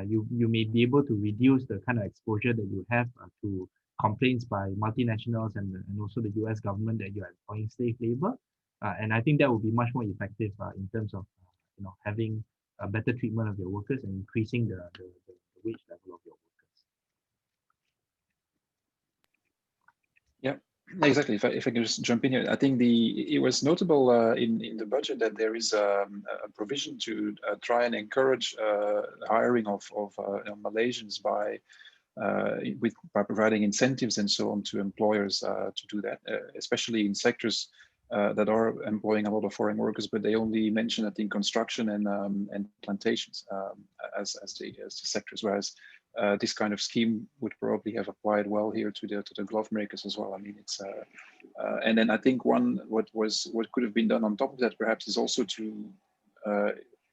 You may be able to reduce the kind of exposure that you have to complaints by multinationals and also the US government that you are employing slave labor. And I think that will be much more effective in terms of having a better treatment of your workers and increasing the wage level of your workers. Yeah, exactly. If I can just jump in here, I think it was notable in the budget that there is a provision to try and encourage hiring of Malaysians by providing incentives and so on to employers to do that, especially in sectors that are employing a lot of foreign workers, but they only mention, I think, construction and plantations as the sectors, whereas this kind of scheme would probably have applied well here to the glove makers as well. I mean, it's and then I think what could have been done on top of that perhaps is also to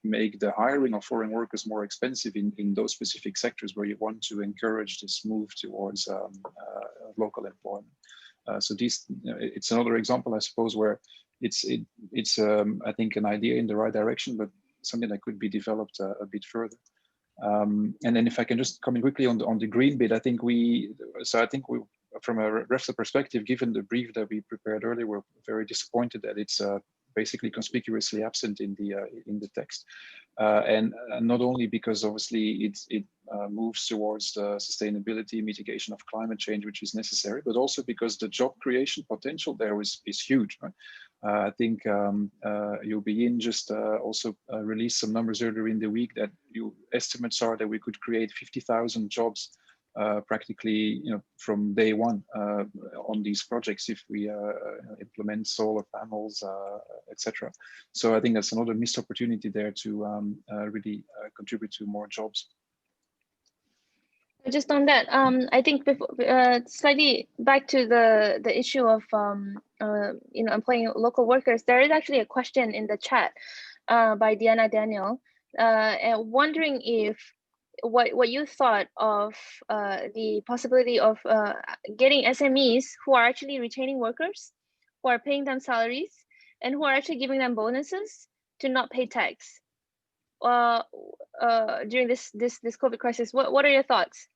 make the hiring of foreign workers more expensive in those specific sectors where you want to encourage this move towards local employment. So it's another example, I suppose, where it's I think an idea in the right direction, but something that could be developed a bit further. And then if I can just comment quickly on the green bit, I think we from a Refsa perspective, given the brief that we prepared earlier, we're very disappointed that it's basically conspicuously absent in the text, and not only because obviously it moves towards the sustainability, mitigation of climate change, which is necessary, but also because the job creation potential there is huge. Right? I think UBIN just also released some numbers earlier in the week that estimates are that we could create 50,000 jobs practically, from day one on these projects if we implement solar panels, etc. So I think that's another missed opportunity there to really contribute to more jobs. Just on that, I think slightly back to the issue of employing local workers. There is actually a question in the chat by Diana Daniel, and wondering if what you thought of the possibility of getting SMEs who are actually retaining workers, who are paying them salaries, and who are actually giving them bonuses to not pay tax during this COVID crisis. What are your thoughts?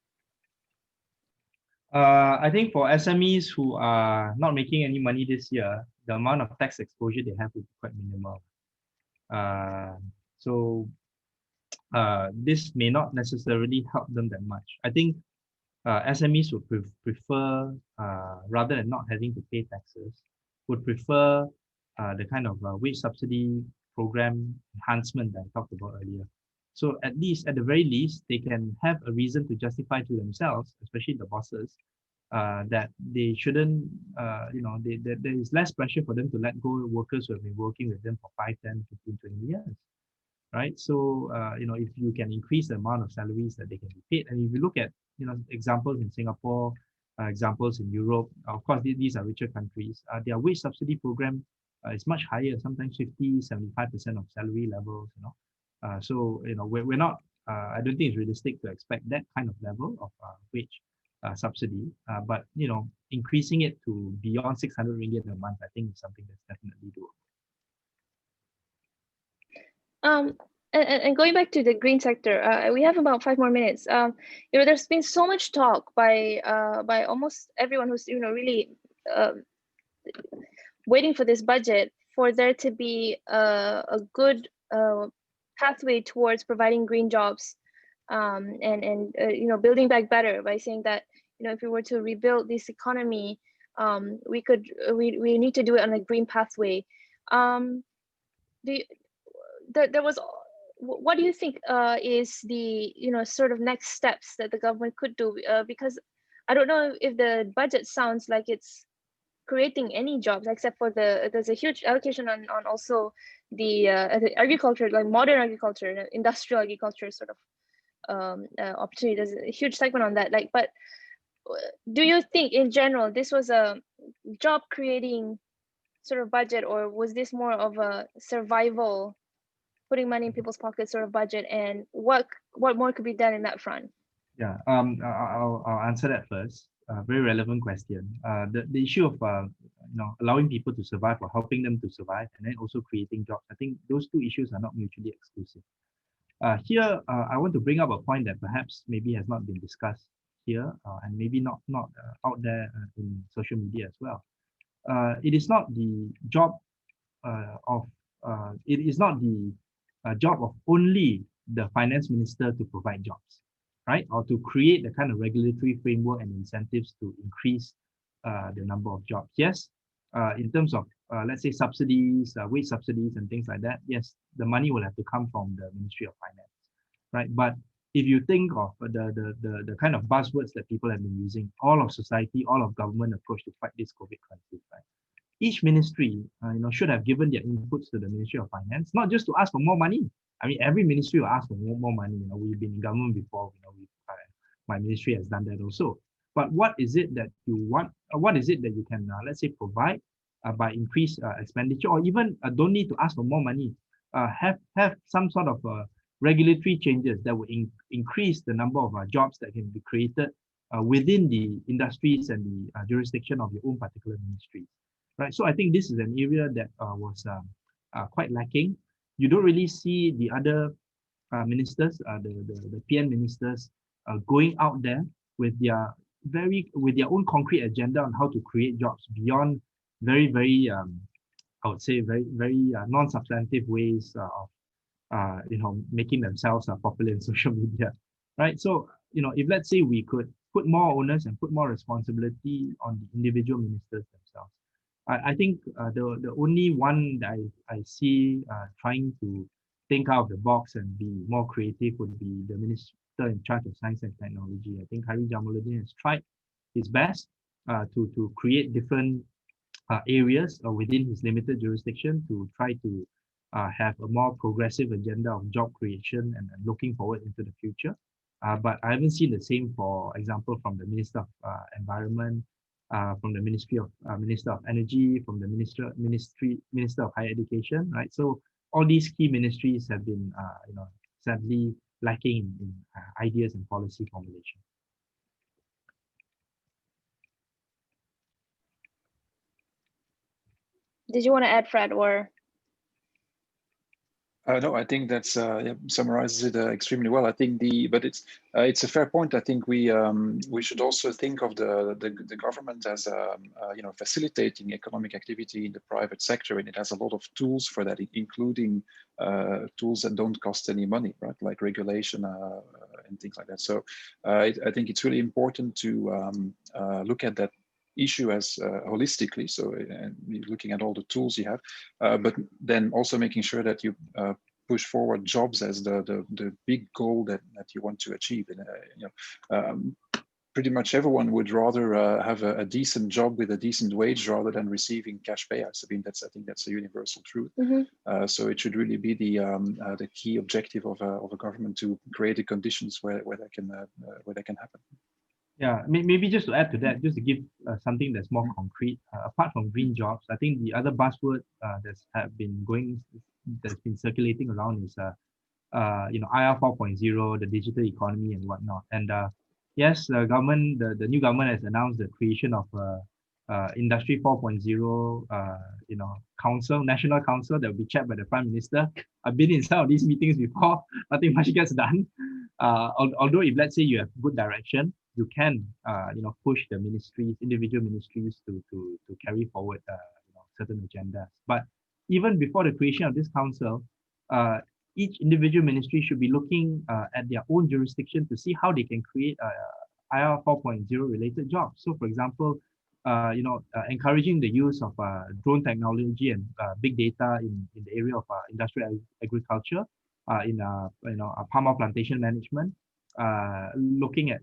I think for SMEs who are not making any money this year, the amount of tax exposure they have will be quite minimal. So this may not necessarily help them that much. I think SMEs would prefer, rather than not having to pay taxes, would prefer the kind of wage subsidy program enhancement that I talked about earlier. So at the very least, they can have a reason to justify to themselves, especially the bosses, that they shouldn't, there is less pressure for them to let go of workers who have been working with them for 5, 10, 15, 20 years. Right? So, if you can increase the amount of salaries that they can be paid, and if you look at, examples in Singapore, examples in Europe, of course, these are richer countries, their wage subsidy program is much higher, sometimes 50, 75% of salary levels, so, we're not, I don't think it's realistic to expect that kind of level of wage subsidy, but, increasing it to beyond 600 ringgit a month, I think is something that's definitely doable. And going back to the green sector, we have about 5 more minutes. There's been so much talk by almost everyone who's really waiting for this budget for there to be a good pathway towards providing green jobs, and building back better, by saying that if we were to rebuild this economy, we need to do it on a green pathway. What do you think is the sort of next steps that the government could do? Because I don't know if the budget sounds like it's creating any jobs, except for there's a huge allocation on also the agriculture, like modern agriculture, industrial agriculture sort of opportunity. There's a huge segment on that. But do you think in general this was a job creating sort of budget, or was this more of a survival, putting money in people's pockets sort of budget, and what more could be done in that front? Yeah, I'll answer that first. Very relevant question. The issue of allowing people to survive or helping them to survive, and then also creating jobs. I think those two issues are not mutually exclusive. Here, I want to bring up a point that perhaps maybe has not been discussed here, and maybe not out there in social media as well. It is not the job job of only the finance minister to provide jobs, right? Or to create the kind of regulatory framework and incentives to increase the number of jobs. Yes, in terms of, let's say, subsidies, wage subsidies and things like that, yes, the money will have to come from the Ministry of Finance, right? But if you think of the kind of buzzwords that people have been using, all of society, all of government approach to fight this COVID crisis, right? Each ministry, should have given their inputs to the Ministry of Finance, not just to ask for more money. I mean, every ministry will ask for more money. We've been in government before. My ministry has done that also. But what is it that you want? What is it that you can, let's say, provide by increased expenditure, or even don't need to ask for more money? Have some sort of regulatory changes that will increase the number of jobs that can be created within the industries and the jurisdiction of your own particular ministry. right? So I think this is an area that was quite lacking. You don't really see the other ministers, the PN ministers, going out there with their own concrete agenda on how to create jobs beyond very I would say very non-substantive ways of making themselves popular in social media, right? So if let's say we could put more onus and put more responsibility on the individual ministers themselves, I think the only one that I see trying to think out of the box and be more creative would be the minister in charge of science and technology. I think Hari Jamaluddin has tried his best to create different areas within his limited jurisdiction to try to have a more progressive agenda of job creation and looking forward into the future. But I haven't seen the same, for example, from the Minister of Environment, from the Minister of Energy, from the Minister of Higher Education, right? So all these key ministries have been, sadly lacking in ideas and policy formulation. Did you want to add, Fred, or? No, I think that's summarizes it extremely well. I think but it's a fair point. I think we should also think of the government as facilitating economic activity in the private sector, and it has a lot of tools for that, including tools that don't cost any money, right? Like regulation and things like that. So I think it's really important to look at that issue as holistically, so looking at all the tools you have, but then also making sure that you push forward jobs as the big goal that you want to achieve. And pretty much everyone would rather have a decent job with a decent wage rather than receiving cash payouts. I think that's a universal truth. Mm-hmm. So it should really be the key objective of a government to create the conditions where that can happen. Yeah, maybe just to add to that, just to give something that's more concrete, apart from green jobs, I think the other buzzword that's been circulating around is IR 4.0, the digital economy and whatnot. And yes, the new government has announced the creation of Industry 4.0, national council that will be chaired by the Prime Minister. I've been in some of these meetings before. Nothing much gets done. Although if let's say you have good direction, you can push the individual ministries to carry forward certain agendas. But even before the creation of this council, each individual ministry should be looking at their own jurisdiction to see how they can create IR 4.0 related jobs. So, for example, encouraging the use of drone technology and big data in the area of industrial agriculture, in palm oil plantation management, looking at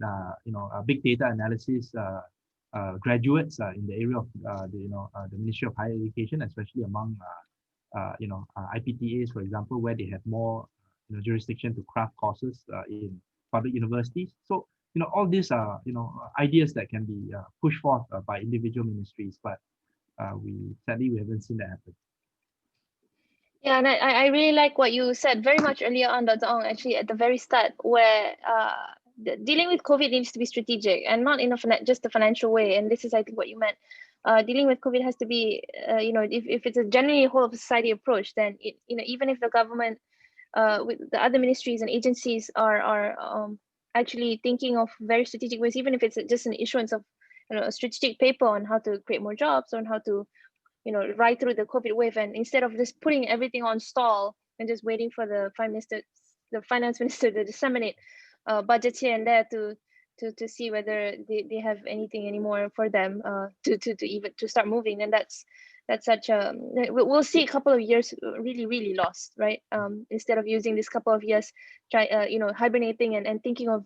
big data analysis graduates in the area of the Ministry of Higher Education, especially among IPTAs, for example, where they have more jurisdiction to craft courses in public universities. So all these are ideas that can be pushed forth by individual ministries, but sadly we haven't seen that happen. Yeah, and I really like what you said very much earlier on, Dr. Ong, actually at the very start, where dealing with COVID needs to be strategic and not in just a financial way. And this is, I think, what you meant. Dealing with COVID has to be, if it's a generally whole of society approach, then even if the government, with the other ministries and agencies are actually thinking of very strategic ways, even if it's just an issuance of a strategic paper on how to create more jobs, on how to ride through the COVID wave, and instead of just putting everything on stall and just waiting for the finance minister to disseminate budgets here and there to see whether they have anything anymore for them to start moving. And that's such a, we'll see a couple of years really lost, right? Instead of using this couple of years hibernating and thinking of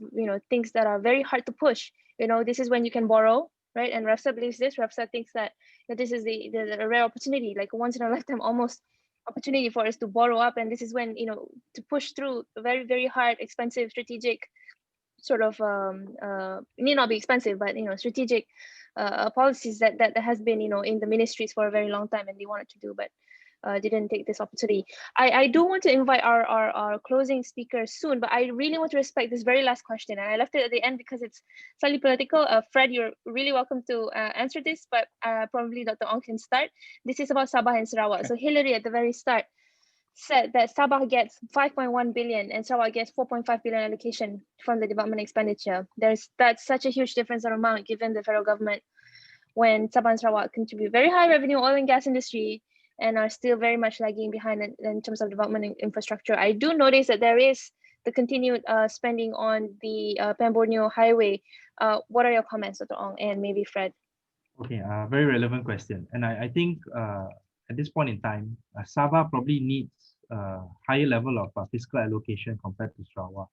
things that are very hard to push. This is when you can borrow, right? And Refsa believes this. Refsa thinks that this is the rare opportunity, like a once in a lifetime almost opportunity for us to borrow up. And this is when, to push through a very hard, expensive, strategic sort of, need not be expensive, but, strategic policies that has been, in the ministries for a very long time and they wanted to do. But didn't take this opportunity. I do want to invite our closing speaker soon, but I really want to respect this very last question, and I left it at the end because it's slightly political. Fred, you're really welcome to answer this, but probably Dr. Ong can start. This is about Sabah and Sarawak. So Hillary at the very start said that Sabah gets 5.1 billion and Sarawak gets 4.5 billion allocation from the development expenditure. That's such a huge difference in amount given the federal government, when Sabah and Sarawak contribute very high revenue oil and gas industry and are still very much lagging behind in terms of development infrastructure. I do notice that there is the continued spending on the Pan-Borneo highway. What are your comments, Dr. Ong, and maybe Fred? Okay, very relevant question. And I think at this point in time, Sabah probably needs a higher level of fiscal allocation compared to Sarawak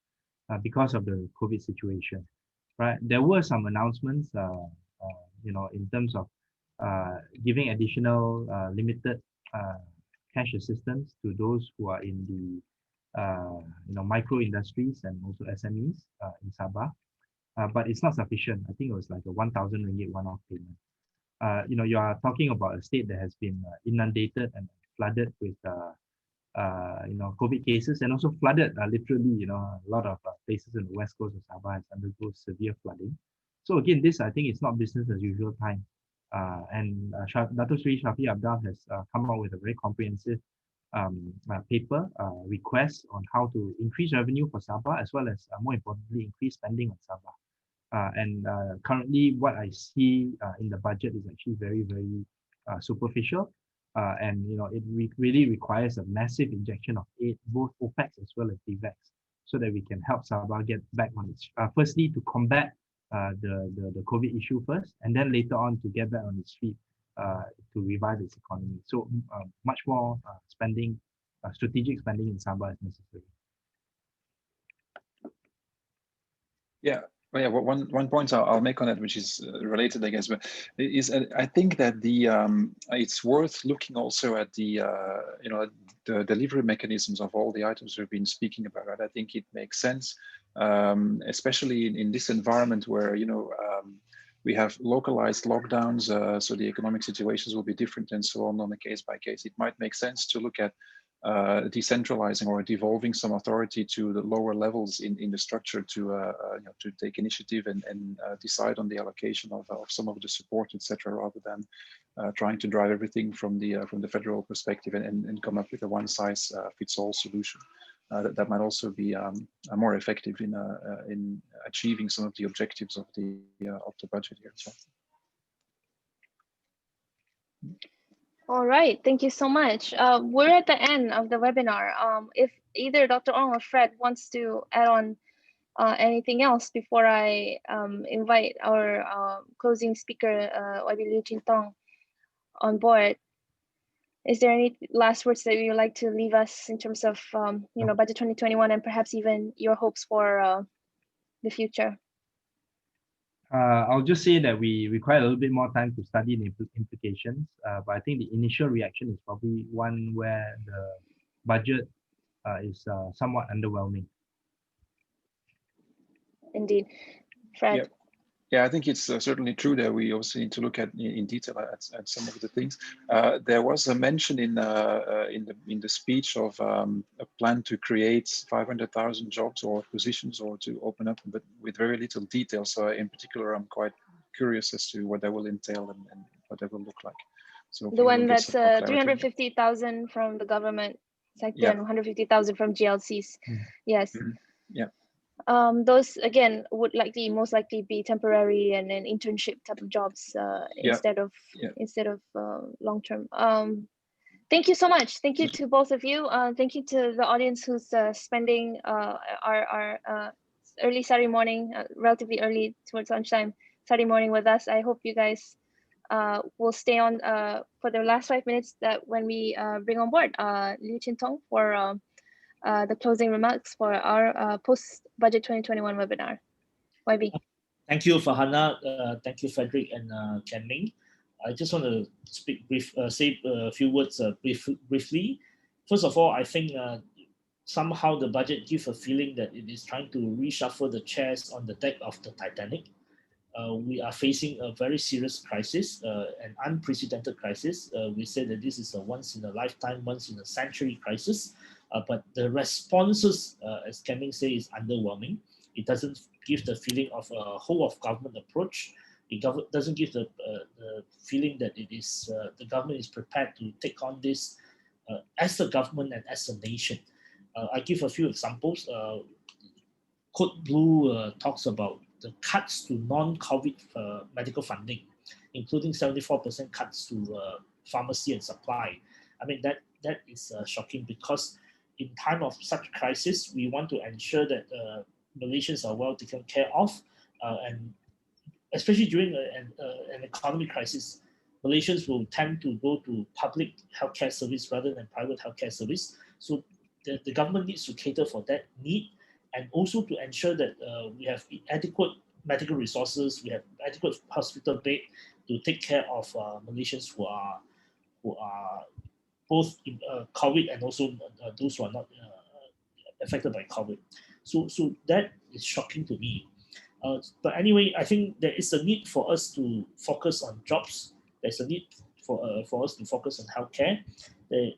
because of the COVID situation, right? There were some announcements, in terms of giving additional limited cash assistance to those who are in the micro industries and also SMEs in Sabah, but it's not sufficient. I think it was like a 1,000 ringgit one-off payment. You are talking about a state that has been inundated and flooded with COVID cases, and also flooded literally, a lot of places in the west coast of Sabah has undergone severe flooding. So again, this I think is not business as usual time. And Dato Sri Shafi Abdal has come out with a very comprehensive paper request on how to increase revenue for Sabah, as well as more importantly, increase spending on Sabah. And currently, what I see in the budget is actually very, very superficial. And it really requires a massive injection of aid, both OPEX as well as DVEX, so that we can help Sabah get back on its, firstly to combat the COVID issue first, and then later on to get back on its feet to revive its economy. So much more spending, strategic spending in Sabah is necessary. Yeah. Well, yeah, one point I'll make on that, which is related, I guess, but is I think that it's worth looking also at the delivery mechanisms of all the items we've been speaking about. Right? I think it makes sense, especially in this environment where we have localized lockdowns, so the economic situations will be different and so on a case by case. It might make sense to look at decentralizing or devolving some authority to the lower levels in the structure to take initiative and decide on the allocation of some of the support, etc., rather than trying to drive everything from the federal perspective and come up with a one-size-fits-all solution. That might also be more effective in achieving some of the objectives of the budget here as well. All right, thank you so much. We're at the end of the webinar. If either Dr. Ong or Fred wants to add on anything else before I invite our closing speaker, YB Liu Chin Tong, on board, is there any last words that you would like to leave us in terms of budget 2021 and perhaps even your hopes for the future? I'll just say that we require a little bit more time to study the implications, but I think the initial reaction is probably one where the budget is somewhat underwhelming. Indeed. Fred? Yeah, I think it's certainly true that we also need to look at in detail at some of the things. There was a mention in the speech of a plan to create 500,000 jobs or positions or to open up, but with very little detail. So in particular, I'm quite curious as to what that will entail and what that will look like. So the one that's 350,000 from the government sector and 150,000 from GLCs. Yes. Yeah. Those again would most likely be temporary and an internship type of jobs instead of long term. Thank you so much. Thank you to both of you. Thank you to the audience who's spending our early Saturday morning, relatively early towards lunchtime Saturday morning with us. I hope you guys will stay on for the last 5 minutes that when we bring on board Liu Chin Tong for the closing remarks for our post-budget 2021 webinar. YB. Thank you, Farhana. Thank you, Frederik and Ming. I just want to say a few words briefly. First of all, I think somehow the budget gives a feeling that it is trying to reshuffle the chairs on the deck of the Titanic. we are facing a very serious crisis, an unprecedented crisis. We say that this is a once in a lifetime, once in a century crisis, but the responses, as Ming says, is underwhelming. It doesn't give the feeling of a whole of government approach. It doesn't give the feeling that it is the government is prepared to take on this as a government and as a nation. I give a few examples. Code Blue talks about the cuts to non-COVID medical funding, including 74% cuts to pharmacy and supply. I mean, that is shocking, because in time of such crisis, we want to ensure that Malaysians are well taken care of, and especially during an economic crisis, Malaysians will tend to go to public healthcare service rather than private healthcare service. So the government needs to cater for that need, and also to ensure that we have adequate medical resources, we have adequate hospital bed to take care of Malaysians who are both in, COVID and also those who are not affected by COVID. So that is shocking to me. But anyway, I think there is a need for us to focus on jobs. There's a need for us to focus on healthcare.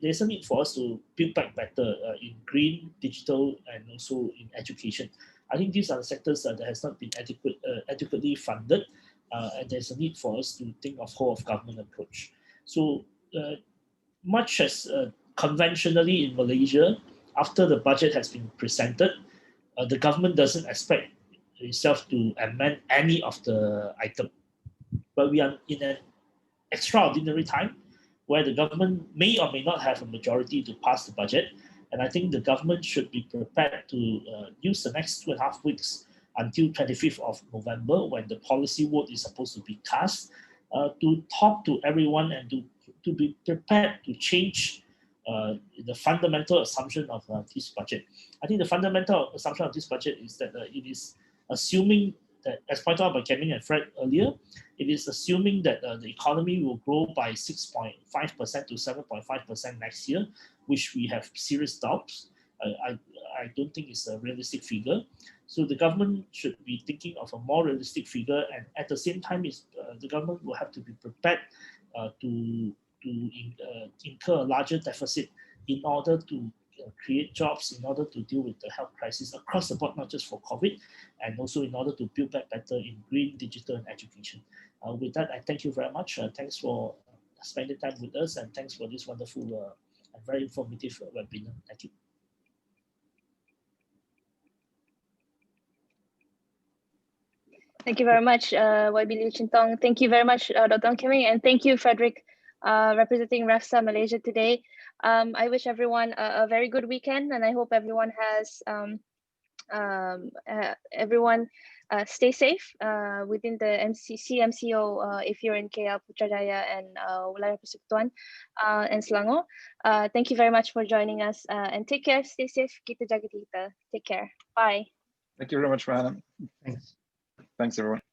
There's a need for us to build back better in green, digital, and also in education. I think these are the sectors that has not been adequately funded, and there's a need for us to think of whole of government approach. So much as conventionally in Malaysia, after the budget has been presented, the government doesn't expect itself to amend any of the item. But we are in an extraordinary time where the government may or may not have a majority to pass the budget. And I think the government should be prepared to use the next 2.5 weeks until 25th of November, when the policy vote is supposed to be cast, to talk to everyone and to be prepared to change the fundamental assumption of this budget. I think the fundamental assumption of this budget is that it is assuming that, as pointed out by Ming and Fred earlier, it is assuming that the economy will grow by 6.5% to 7.5% next year, which we have serious doubts. I don't think it's a realistic figure. So the government should be thinking of a more realistic figure, and at the same time, the government will have to be prepared to incur a larger deficit in order to create jobs, in order to deal with the health crisis across the board, not just for COVID, and also in order to build back better in green, digital, and education. With that, I thank you very much. Thanks for spending time with us, and thanks for this wonderful and very informative webinar. Thank you. Thank you very much, YB Liu Chintong. Thank you very much, Dr. Ming, and thank you, Frederik, representing Refsa Malaysia today. I wish everyone a very good weekend, and I hope everyone has stay safe within the CMCO if you're in KL, Putrajaya, and Wilayah Persekutuan and Selangor. Thank you very much for joining us, and take care, stay safe, kita jaga kita. Take care. Bye. Thank you very much, Farhana. Thanks. Thanks, everyone.